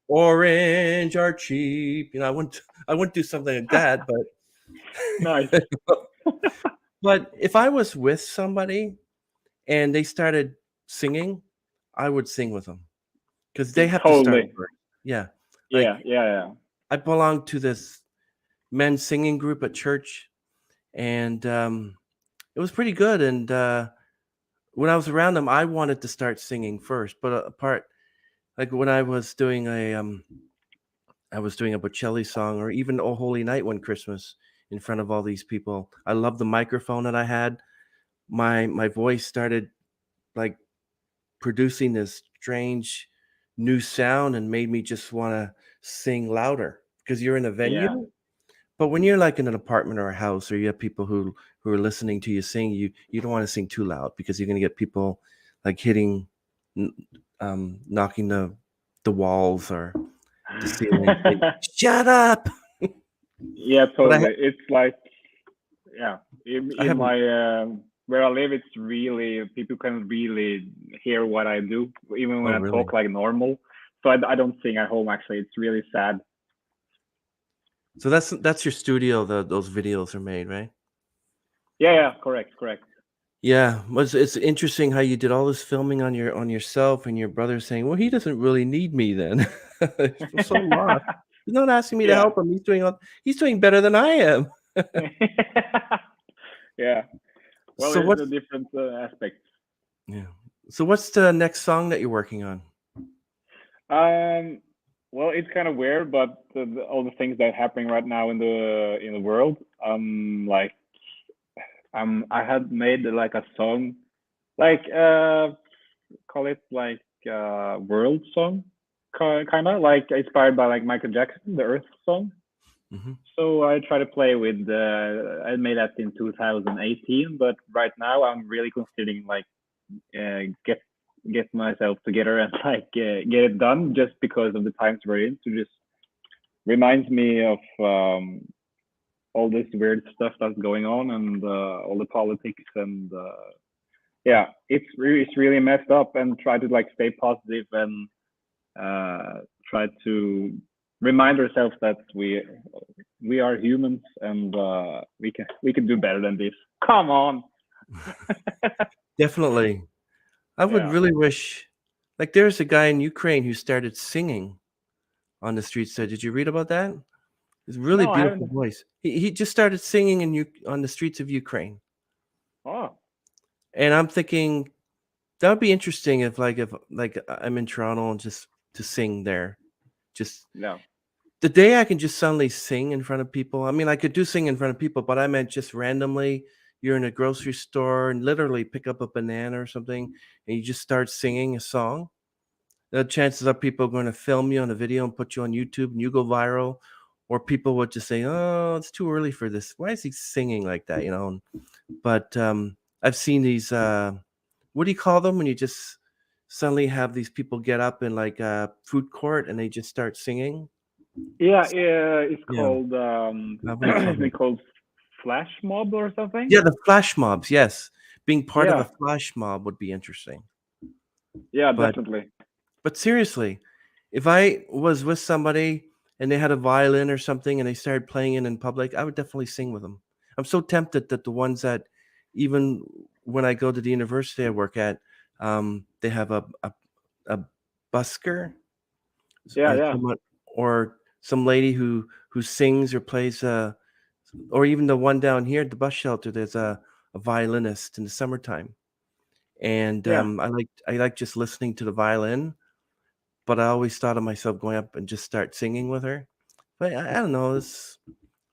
orange are cheap. I wouldn't do something like that, Nice. but but if I was with somebody and they started singing, I would sing with them because they have to start Totally. first. Yeah. Yeah, Like yeah, yeah. I belong to this men's singing group at church, and it was pretty good. And when I was around them, I wanted to start singing first. But apart, like when I was doing a Bocelli song, or even "Oh Holy Night" one Christmas in front of all these people. I loved the microphone that I had. My voice started like producing this strange new sound and made me just want to sing louder because you're in a Yeah. venue. But when you're like in an apartment or a house, or you have people who are listening to you sing, you don't want to sing too loud because you're going to get people like hitting, n- knocking the walls or the ceiling. Saying, shut up! Yeah, But totally. It's like, yeah, I in haven't. my where I live, it's really people can really hear what I do, even when Oh, I really? talk like normal. So I don't sing at home actually. It's really sad. So that's your studio. Those videos are made, right? Yeah, yeah, correct, correct. Yeah, it's interesting how you did all this filming on yourself, and your brother saying, "Well, he doesn't really need me then." I'm so lost. He's not asking me to Yeah. help him. He's doing better than I am. Yeah. Well, So it's what's a different aspect. yeah. So what's the next song that you're working on? Um, well, it's kind of weird, but all the things that are happening right now in the world, like I had made like a song, like call it like world song, kind of like inspired by like Michael Jackson, the Earth song. Mhm. So I try to play with. I made that in 2018, but right now I'm really considering like get myself together and like get it done, just because of the times we're in. So just reminds me of all this weird stuff that's going on and all the politics and yeah, it's really messed up. And try to like stay positive and try to remind ourselves that we are humans and we can do better than this. Come on. Definitely. I would Yeah. really wish, like, there's a guy in Ukraine who started singing on the streets there. Did you read about that? It's a really No, I beautiful haven't. voice. He just started singing on the streets of Ukraine. Oh, And I'm thinking that would be interesting if I'm in Toronto and just to sing there. Just no. the day I can just suddenly sing in front of people. I mean, I could do sing in front of people, but I meant just randomly. You're in a grocery store and literally pick up a banana or something, and you just start singing a song. The chances are people are going to film you on a video and put you on YouTube, and you go viral. or people would just say, "Oh, it's too early for this. Why is he singing like that?" But I've seen these. What do you call them when you just suddenly have these people get up in like a food court and they just start singing? Yeah, it's Yeah. called What do you call isn't it? it called flash mob or something? Yeah, the flash mobs. Yes, being part of a Yeah, flash mob would be interesting. yeah, But definitely. seriously, if I was with somebody and they had a violin or something and they started playing it in public, I would definitely sing with them. I'm so tempted that the ones that even when I go to the university I work at, they have a busker, Yeah, yeah, someone or some lady who sings or plays, or even the one down here at the bus shelter. There's a violinist in the summertime, and yeah. I like just listening to the violin. But I always thought of myself going up and just start singing with her. But I don't know. I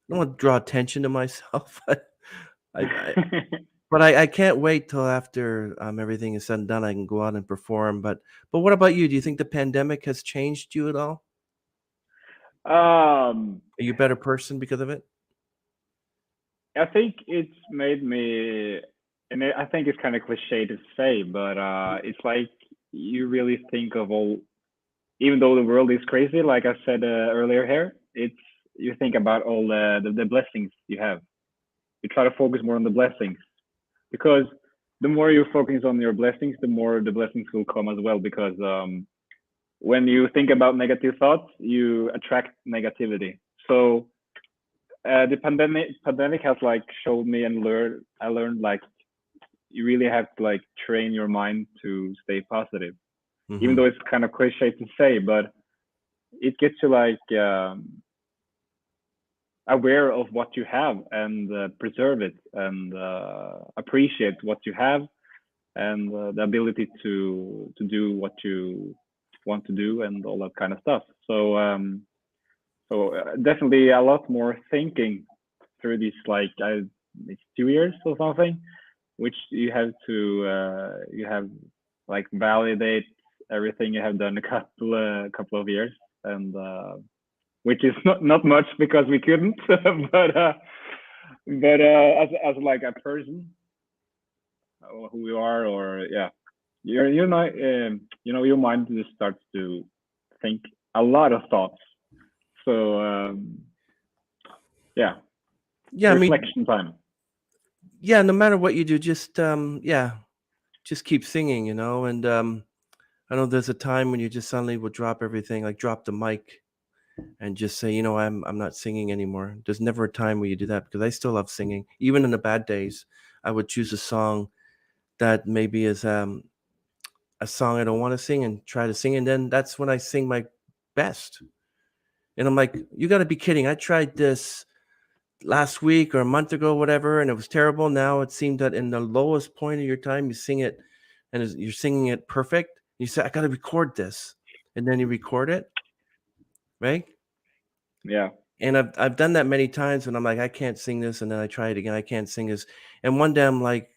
don't want to draw attention to myself. I, I but I can't wait till after everything is said and done. I can go out and perform. But what about you? Do you think the pandemic has changed you at all? um, Are you a better person because of it? I think it's made me, and I think it's kind of cliche to say, but it's like you really think of all, even though the world is crazy, like I said earlier here, it's you think about all the blessings you have. You try to focus more on the blessings because the more you focus on your blessings, the more the blessings will come as well. Because when you think about negative thoughts, you attract negativity. So the pandemic has like showed me and learned. I learned like you really have to like train your mind to stay positive, even Hmm. though it's kind of cliche to say, but it gets you like aware of what you have and preserve it and appreciate what you have and the ability to do what you want to do and all that kind of stuff. So definitely a lot more thinking through these like it's 2 years or something, which you have like validate everything you have done a couple of years and which is not much because we couldn't, but as like a person who you are, or yeah, you're not your mind just starts to think a lot of thoughts. So yeah, Yeah, I mean, reflection time. yeah. No matter what you do, just yeah, just keep singing. And I know there's a time when you just suddenly will drop everything, like drop the mic and just say, I'm not singing anymore. There's never a time where you do that because I still love singing. Even in the bad days, I would choose a song that maybe is a song I don't want to sing and try to sing, and then that's when I sing my best. And I'm like, you got to be kidding! I tried this last week or a month ago, whatever, and it was terrible. Now it seemed that in the lowest point of your time, you sing it, and you're singing it perfect. You say, I got to record this, and then you record it, right? Yeah, And I've done that many times when I'm like, I can't sing this, and then I try it again. I can't sing this, and one day I'm like,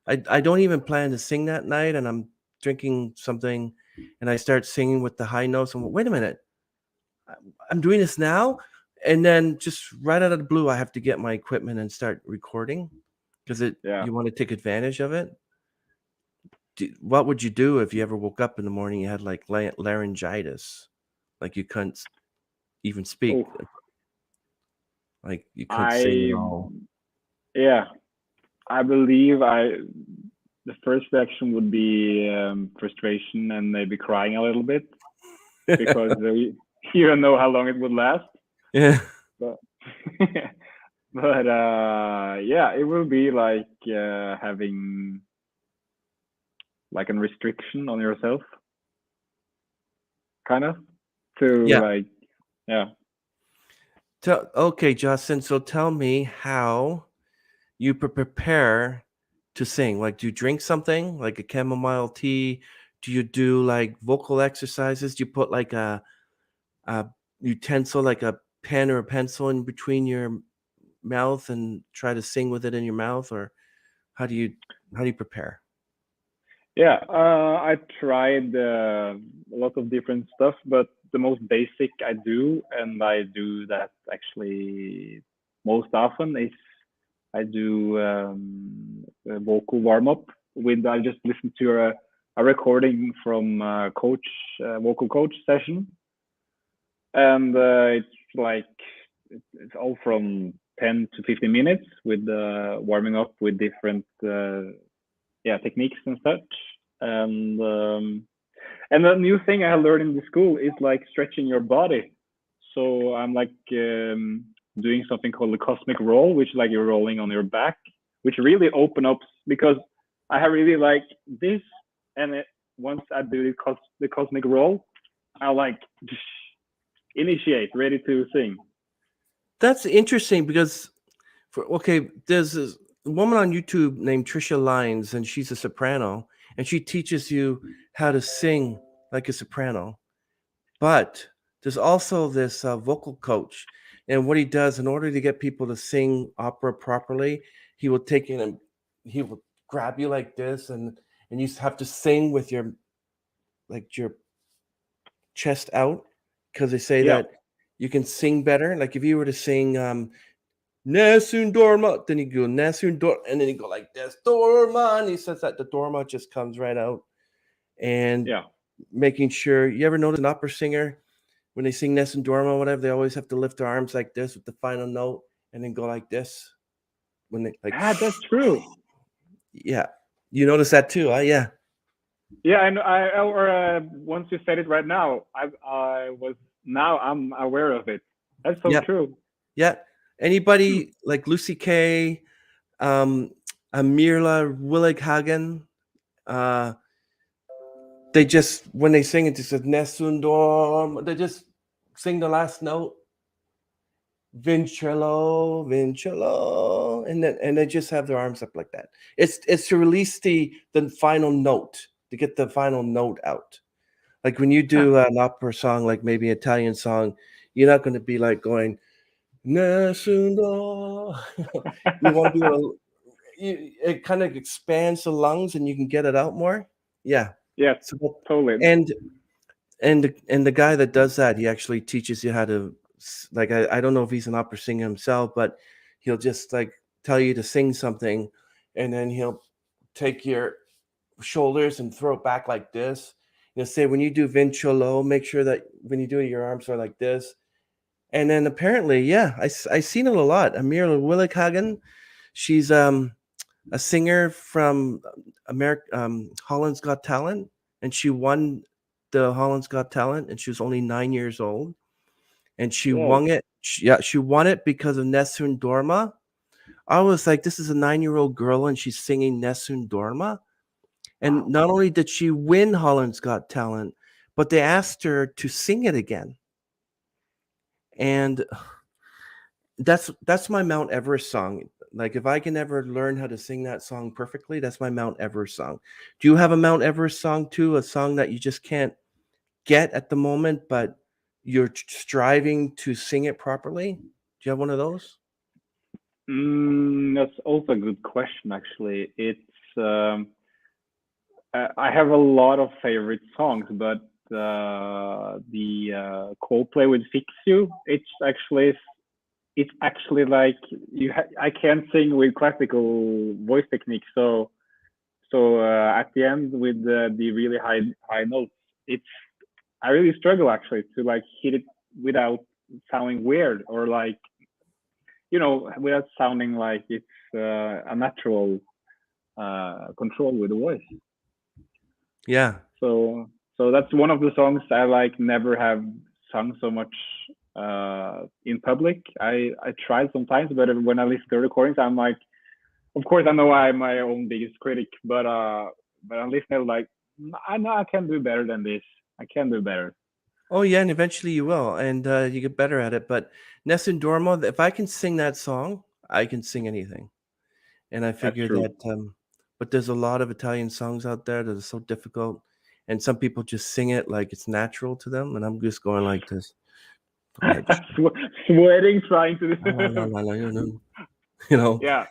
I don't even plan to sing that night, and I'm drinking something, and I start singing with the high notes. And wait a minute, I'm doing this now, and then just right out of the blue, I have to get my equipment and start recording because yeah. you want to take advantage of it. What would you do if you ever woke up in the morning you had like laryngitis, like you couldn't even speak, Oh, like you couldn't sing at I all? yeah, I believe I the first reaction would be frustration and maybe crying a little bit because you don't know how long it would last. Yeah. But but yeah, it will be like having like a restriction on yourself, kind of to Yeah. like yeah. Okay, Justin. So tell me how you prepare to sing. Like, do you drink something like a chamomile tea? Do you do like vocal exercises? Do you put like a utensil, like a pen or a pencil, in between your mouth and try to sing with it in your mouth, or how do you prepare? Yeah, I tried a lot of different stuff, but the most basic I do, and I do that actually most often, is I do a vocal warm up with, I just listen to a recording from coach vocal coach session, and it's like it's all from 10 to 15 minutes with warming up with different techniques and such. And the new thing I learned in the school is like stretching your body. So I'm like doing something called the cosmic roll, which like you're rolling on your back, which really open up, because I have really like this, and once I do the cosmic roll, I like initiate, ready to sing. That's interesting because, there's this woman on YouTube named Trisha Lyons, and she's a soprano, and she teaches you how to sing like a soprano. But there's also this vocal coach, and what he does in order to get people to sing opera properly, he will take you and he will grab you like this, and you have to sing with your chest out, because they say that you can sing better. Like if you were to sing Nessun Dorma, then you go Nessun Dorma, and then you go like this, Dorma, and he says that the Dorma just comes right out. And making sure, you ever notice an opera singer, when they sing Nessun Dorma or whatever, they always have to lift their arms like this with the final note and then go like this. When they like, that's true. Yeah. You notice that too, huh? Yeah. Yeah, or once you said it right now, I'm aware of it. That's so true. Yeah. Anybody like Lucy Kay, Amirla Willighagen, they just, when they sing it, they says Nessun Dorma, they just sing the last note, Vincelo, and they just have their arms up like that. It's to release the final note, to get the final note out. Like when you do an opera song, like maybe an Italian song, you're not going to be like going Nessun Dorma. You want to be able to, it kind of expands the lungs and you can get it out more. Yeah. Yeah, so, totally. And the guy that does that, he actually teaches you how to, like, I don't know if he's an opera singer himself, but he'll just like tell you to sing something, and then he'll take your shoulders and throw it back like this. He'll say, when you do Vincolo, make sure that when you do it, your arms are like this. And then apparently, I seen it a lot. Amira Willighagen, she's a singer from Holland's Got Talent, and she won the Holland's Got Talent, and she was only 9 years old, and she won it. She won it because of Nessun Dorma. I was like, this is a 9-year-old girl, and she's singing Nessun Dorma. And not only did she win Holland's Got Talent, but they asked her to sing it again. And that's my Mount Everest song. Like if I can ever learn how to sing that song perfectly, that's my Mount Everest song. Do you have a Mount Everest song too? A song that you just can't get at the moment, but you're striving to sing it properly? Do you have one of those? That's also a good question, actually. It's I have a lot of favorite songs, but the Coldplay with Fix You, it's actually like I can't sing with classical voice technique, so at the end with the really high notes, I really struggle actually to like hit it without sounding weird, or like, without sounding like it's a natural control with the voice. Yeah. So that's one of the songs I like never have sung so much in public. I tried sometimes, but when I listen to recordings, I'm like, of course I know I'm my own biggest critic, but I'm listening like, I know I can do better than this. I can do better. Oh yeah, and eventually you will, and you get better at it. But Nessun Dorma, if I can sing that song, I can sing anything. And I figure that, but there's a lot of Italian songs out there that are so difficult, and some people just sing it like it's natural to them, and I'm just going like this, sweating, trying to, Yeah.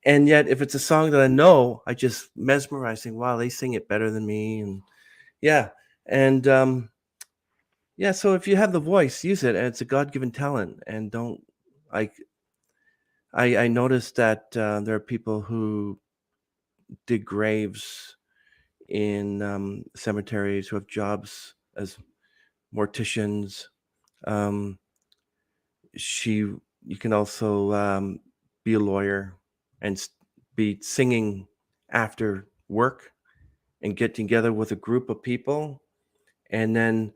And yet, if it's a song that I know, I just mesmerizing. Wow, they sing it better than me, and yeah, and Yeah, so if you have the voice, use it, and it's a God-given talent. And don't like. I noticed that there are people who dig graves in cemeteries who have jobs as morticians. Um, you can also be a lawyer and be singing after work and get together with a group of people, and then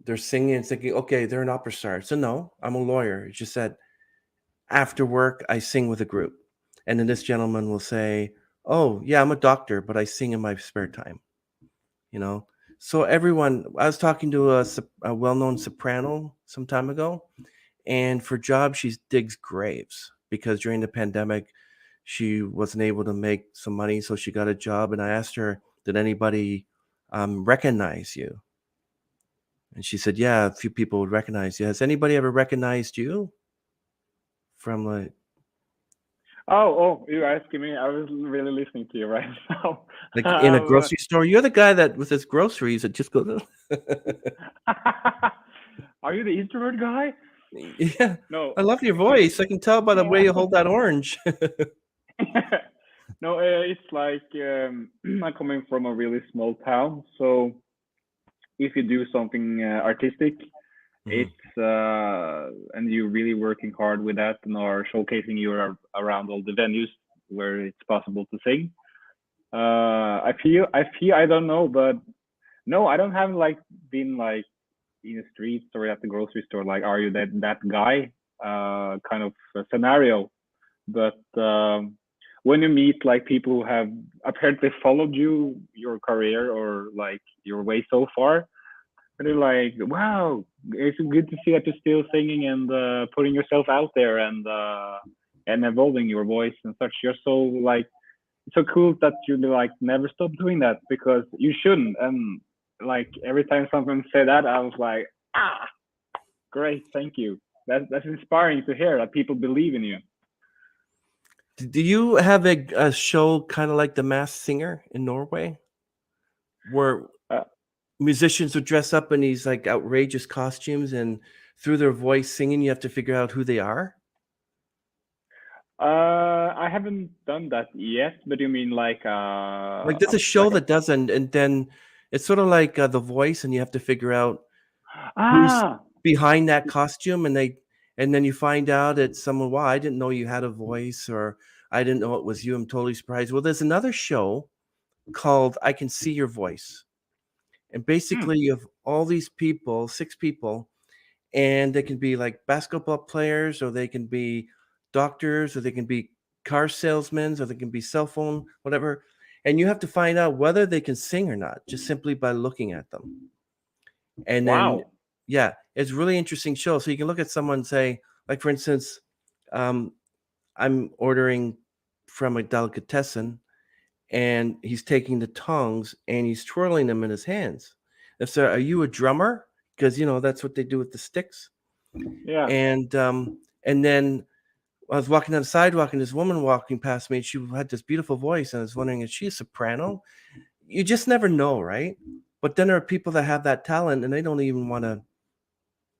they're singing and thinking, okay, they're an opera star. So no, I'm a lawyer. It's just that after work I sing with a group, and then this gentleman will say, oh yeah, I'm a doctor, but I sing in my spare time. You know, so everyone. I was talking to a well-known soprano some time ago, and for jobs she digs graves because during the pandemic she wasn't able to make some money, so she got a job. And I asked her, did anybody recognize you? And she said, yeah, a few people would recognize you. Has anybody ever recognized you from You're asking me. I was really listening to you right now. like in a grocery store? You're the guy that with his groceries that just goes Are you the introvert guy? yeah, No. I love your voice. I can tell by the way you hold that orange. No, it's like I'm coming from a really small town, so if you do something artistic, Mhm. it's and you're really working hard with that and are showcasing you around all the venues where it's possible to sing. I feel I don't know, but no, I don't have like been like in the streets or at the grocery store like, are you that guy kind of scenario. But when you meet like people who have apparently followed your career or like your way so far, and they're like, wow, it's good to see that you're still singing and putting yourself out there and evolving your voice and such. You're so like, it's so cool that you like never stop doing that because you shouldn't. And like every time someone said that, I was like, ah, great, thank you. That's inspiring to hear that people believe in you. Do you have a show kind of like The Masked Singer in Norway, where Uh, musicians would dress up in these like outrageous costumes, and through their voice singing, you have to figure out who they are? I haven't done that yet, but you mean like Like there's a show like a that does, and then it's sort of like The Voice, and you have to figure out who's ah behind that costume, and then you find out it's someone. Wow, I didn't know you had a voice, or I didn't know it was you. I'm totally surprised. Well, there's another show called I Can See Your Voice, and hmm, basically you have all these people, 6 people, and they can be like basketball players, or they can be doctors, or they can be car salesmen, or they can be cell phone whatever, and you have to find out whether they can sing or not just simply by looking at them. And then wow. yeah, it's a really interesting show. So you can look at someone and say, like for instance, um, I'm ordering from a delicatessen, and he's taking the tongs and he's twirling them in his hands. If so, are you a drummer? Because that's what they do with the sticks. Yeah. And then I was walking down the sidewalk, and this woman walking past me, and she had this beautiful voice, and I was wondering, is she a soprano? You just never know, right? But then there are people that have that talent, and they don't even want to,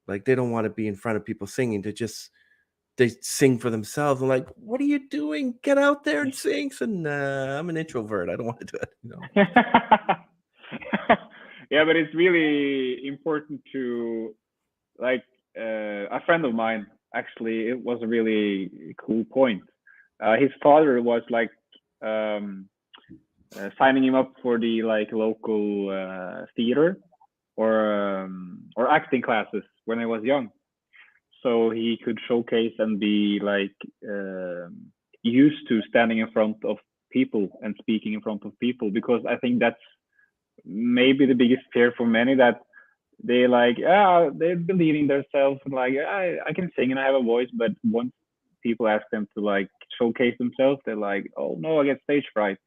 like, they don't want to be in front of people singing. They sing for themselves. I'm like, what are you doing? Get out there and sing. So nah, I'm an introvert. I don't want to do it. Yeah, but it's really important to like a friend of mine actually, it was a really cool point. His father was like um signing him up for the like local theater or acting classes when I was young, so he could showcase and be like used to standing in front of people and speaking in front of people, because I think that's maybe the biggest fear for many, that they like they believe in themselves and like I can sing and I have a voice, but once people ask them to like showcase themselves, they're like, oh no, I get stage fright.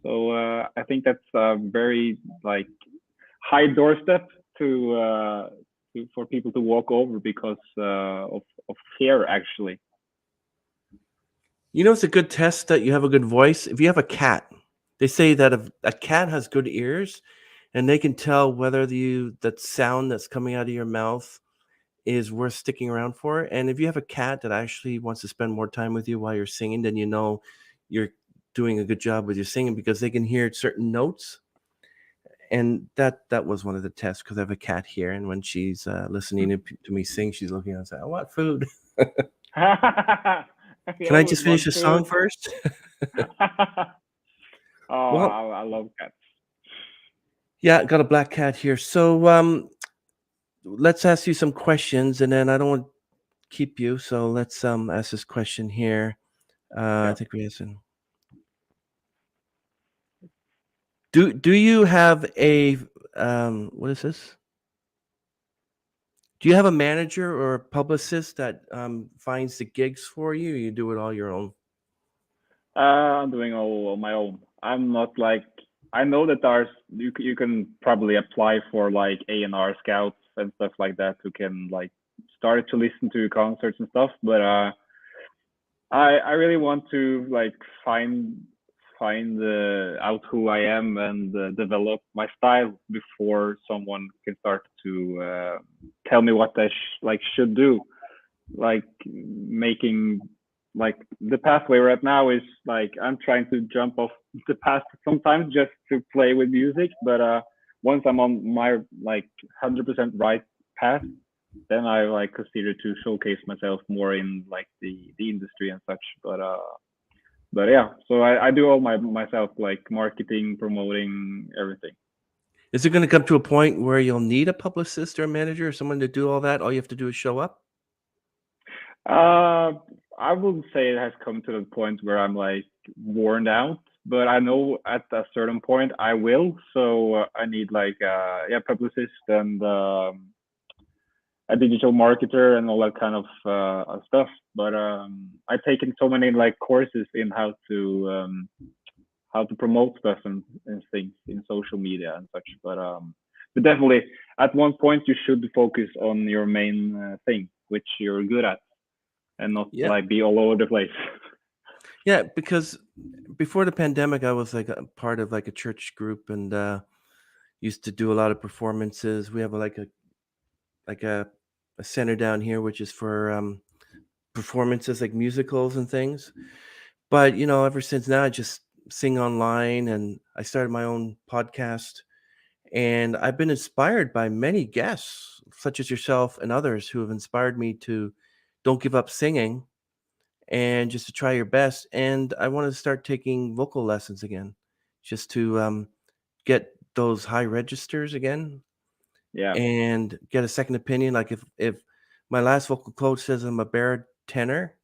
So I think that's a very like high doorstep for people to walk over because of fear actually. It's a good test that you have a good voice. If you have a cat, they say that if a cat has good ears, and they can tell whether that sound that's coming out of your mouth is worth sticking around for. And if you have a cat that actually wants to spend more time with you while you're singing, then you know you're doing a good job with your singing, because they can hear certain notes. And that was one of the tests, because I have a cat here, and when she's listening to me sing, she's looking and saying, "I want food." We Can I always just finish want the food. song first? Oh, Well, I love cats. yeah, got a black cat here. So let's ask you some questions, and then I don't want to keep you, so let's ask this question here. I Yeah. think we have some. Do you have a what is this? Do you have a manager or a publicist that finds the gigs for you? Or you do it all your own? I'm doing all on my own. I'm not like, I know that there's you can probably apply for like A&R scouts and stuff like that who can like start to listen to concerts and stuff, but I really want to like find out who I am and develop my style before someone can start to tell me what I should do. Like making like the pathway right now is like I'm trying to jump off the path sometimes just to play with music, but once I'm on my like 100% right path, then I like consider to showcase myself more in like the industry and such. But yeah, so I do all myself, like marketing, promoting, everything. Is it going to come to a point where you'll need a publicist or a manager or someone to do all that? All you have to do is show up? Uh, I wouldn't say it has come to the point where I'm like worn out, but I know at a certain point I will. So I need like yeah, publicist and a digital marketer and all that kind of stuff. But I've taken so many like courses in how to promote stuff and things in social media and such. But definitely at one point you should focus on your main thing, which you're good at, and not Yeah. like be all over the place. Yeah, because before the pandemic, I was like a part of like a church group, and used to do a lot of performances. We have like a center down here, which is for performances like musicals and things. But ever since now, I just sing online, and I started my own podcast. And I've been inspired by many guests, such as yourself and others, who have inspired me to don't give up singing and just to try your best. And I want to start taking vocal lessons again, just to get those high registers again Yeah. and get a second opinion. Like if my last vocal coach says I'm a tenor,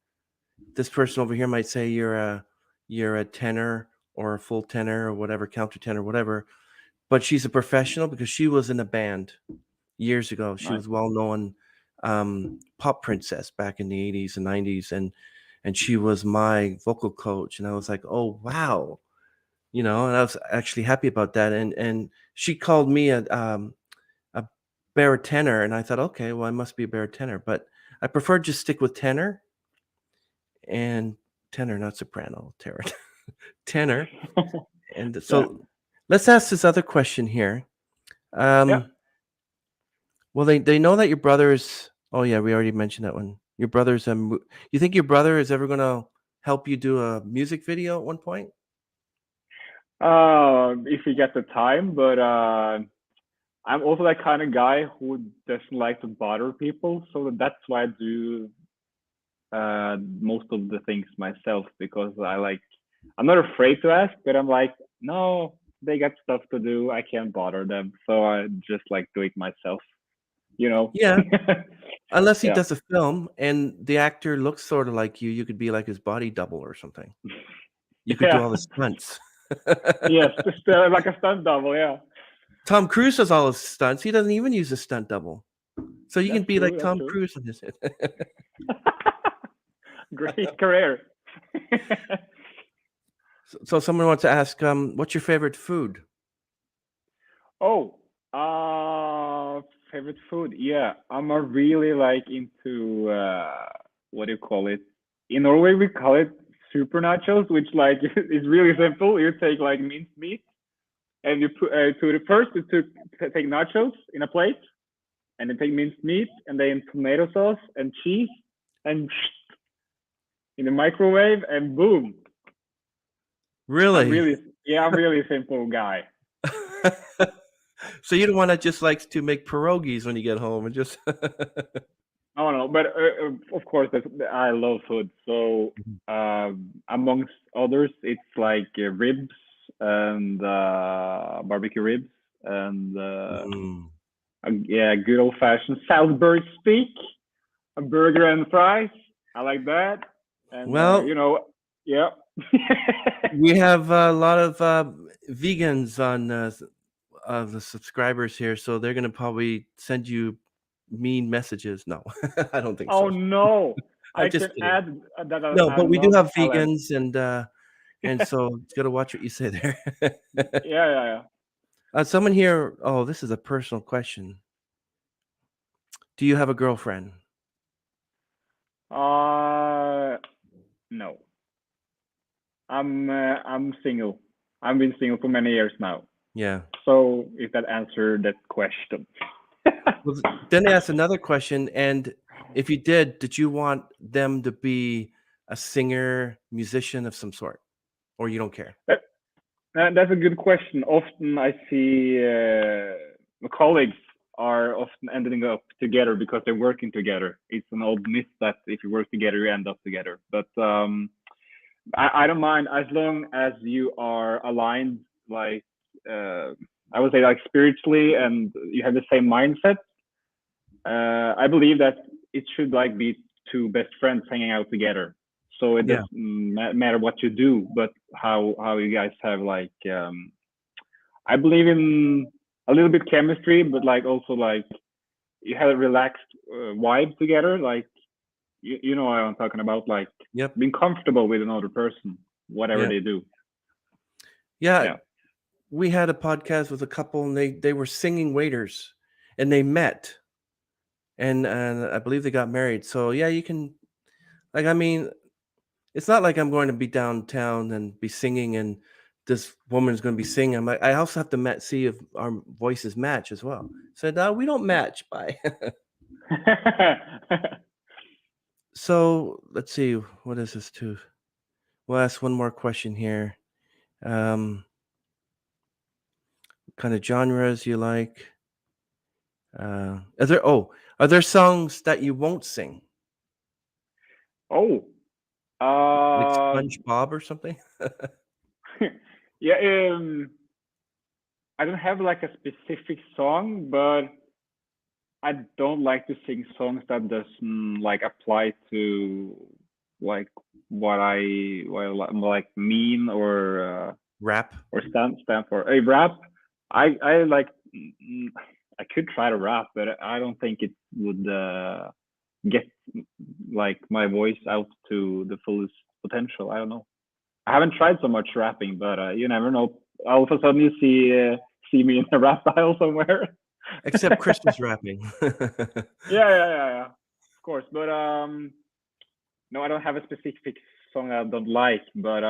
this person over here might say you're a tenor or a full tenor or whatever, countertenor, whatever. But she's a professional because she was in a band years ago. She Nice. was well known pop princess back in the 80s and 90s, and she was my vocal coach. And I was like, oh wow, and I was actually happy about that. And she called me a baritone, and I thought, okay, well, I must be a baritone, but I prefer just stick with tenor and tenor, not soprano, tenor. Tenor. And Yeah. so let's ask this other question here. Yeah. Well, they know that your brother's. Oh yeah, we already mentioned that one. Your brother's you think your brother is ever gonna help you do a music video at one point? If you get the time, but I'm also that kind of guy who doesn't like to bother people, so that's why I do most of the things myself, because I'm not afraid to ask, but I'm like, no, they got stuff to do, I can't bother them, so I just like do it myself, you know. Yeah, unless he Yeah. does a film and the actor looks sort of like you could be like his body double or something. You could do Yeah. all the stunts. Yes, just like a stunt double. Yeah. Tom Cruise does all his stunts. He doesn't even use a stunt double. So you can That's be true. like That's Tom true. Cruise on his head. Great career. So someone wants to ask, what's your favorite food? Oh, favorite food. Yeah, I'm a really like into what do you call it? In Norway, we call it super nachos, which like is really simple. You take like minced meat, and you put to the first you take nachos in a plate, and then take minced meat, and then tomato sauce and cheese, and in the microwave, and boom. Really? I'm really a simple guy. So you don't want to just like to make pierogies when you get home and just No, but of course, I love food. So amongst others, it's like ribs and barbecue ribs and Mm. yeah, good old fashioned Salisbury steak, a burger and fries. I like that. And Well, yeah. we have a lot of vegans on the subscribers here, so they're gonna probably send you mean messages. No, I don't think Oh so. no, I'm I just can kidding. add that No, I but we do love have halal. vegans, and so you gotta watch what you say there. Yeah. Someone here. Oh, this is a personal question. Do you have a girlfriend? No, I'm single. I've been single for many years now. Yeah. So if that answered that question. Well, then they asked another question, and if you did you want them to be a singer, musician of some sort, or you don't care? That's a good question. Often I see my colleagues are often ending up together because they're working together. It's an old myth that if you work together, you end up together. But I don't mind as long as you are aligned, like I would say, like spiritually, and you have the same mindset. I believe that it should like be two best friends hanging out together. So it Yeah. doesn't matter what you do, but how you guys have like. I believe in a little bit chemistry, but like also like you have a relaxed vibe together. Like you know what I'm talking about, like Yep. being comfortable with another person, whatever Yeah. they do. Yeah. Yeah. We had a podcast with a couple, and they were singing waiters, and they met, and I believe they got married. So yeah, you can like I mean, it's not like I'm going to be downtown and be singing, and this woman's going to be singing. I'm like, I also have to see if our voices match as well. Said, no, we don't match. Bye. So let's see, what is this too? We'll ask one more question here. Kind of genres you like? Are there songs that you won't sing, Oh, like uh, SpongeBob or something? yeah. I don't have like a specific song, but I don't like to sing songs that doesn't like apply to like what I like mean Rap? or stand for. A rap, I like. I could try to rap, but I don't think it would get like my voice out to the fullest potential. I don't know. I haven't tried so much rapping, but you never know. All of a sudden, you see me in a rap battle somewhere. Except Christmas rapping. Yeah. Of course, but no, I don't have a specific song I don't like. But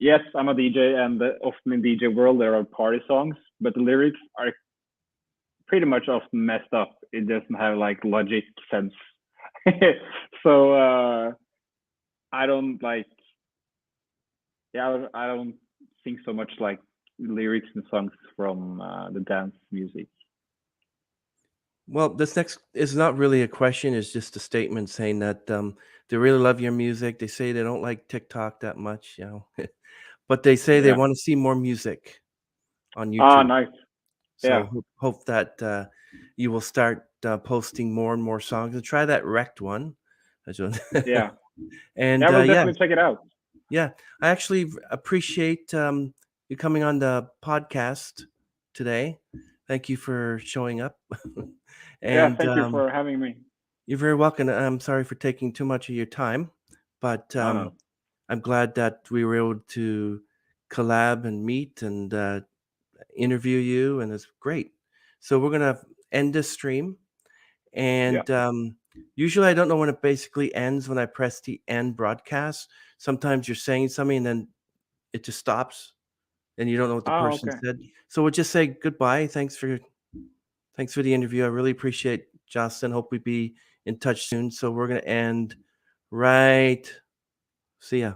yes, I'm a DJ, and often in DJ world there are party songs, but the lyrics are pretty much often messed up. It doesn't have like logic sense. So I don't like. Yeah, I don't think so much like lyrics and songs from the dance music. Well, this next is not really a question, it's just a statement saying that they really love your music. They say they don't like TikTok that much, but they say they Yeah. want to see more music on Ah, YouTube. nice. So Yeah. hope that you will start posting more and more songs, and try that wrecked one. Yeah. And Yeah, we'll yeah, definitely check it out. yeah, I actually appreciate you coming on the podcast today. Thank you for showing up. Yeah, And thank you for having me. you're very welcome. I'm sorry for taking too much of your time, but No, no. I'm glad that we were able to collab and meet and interview you, and it's great. So we're gonna end this stream, Yeah. and usually I don't know when it basically ends when I press the end broadcast. Sometimes you're saying something and then it just stops. and you don't know what the Oh, person okay. said. So we'll just say goodbye. Thanks for the interview. I really appreciate Jostein. Hope we be in touch soon. So we're gonna end right. See ya.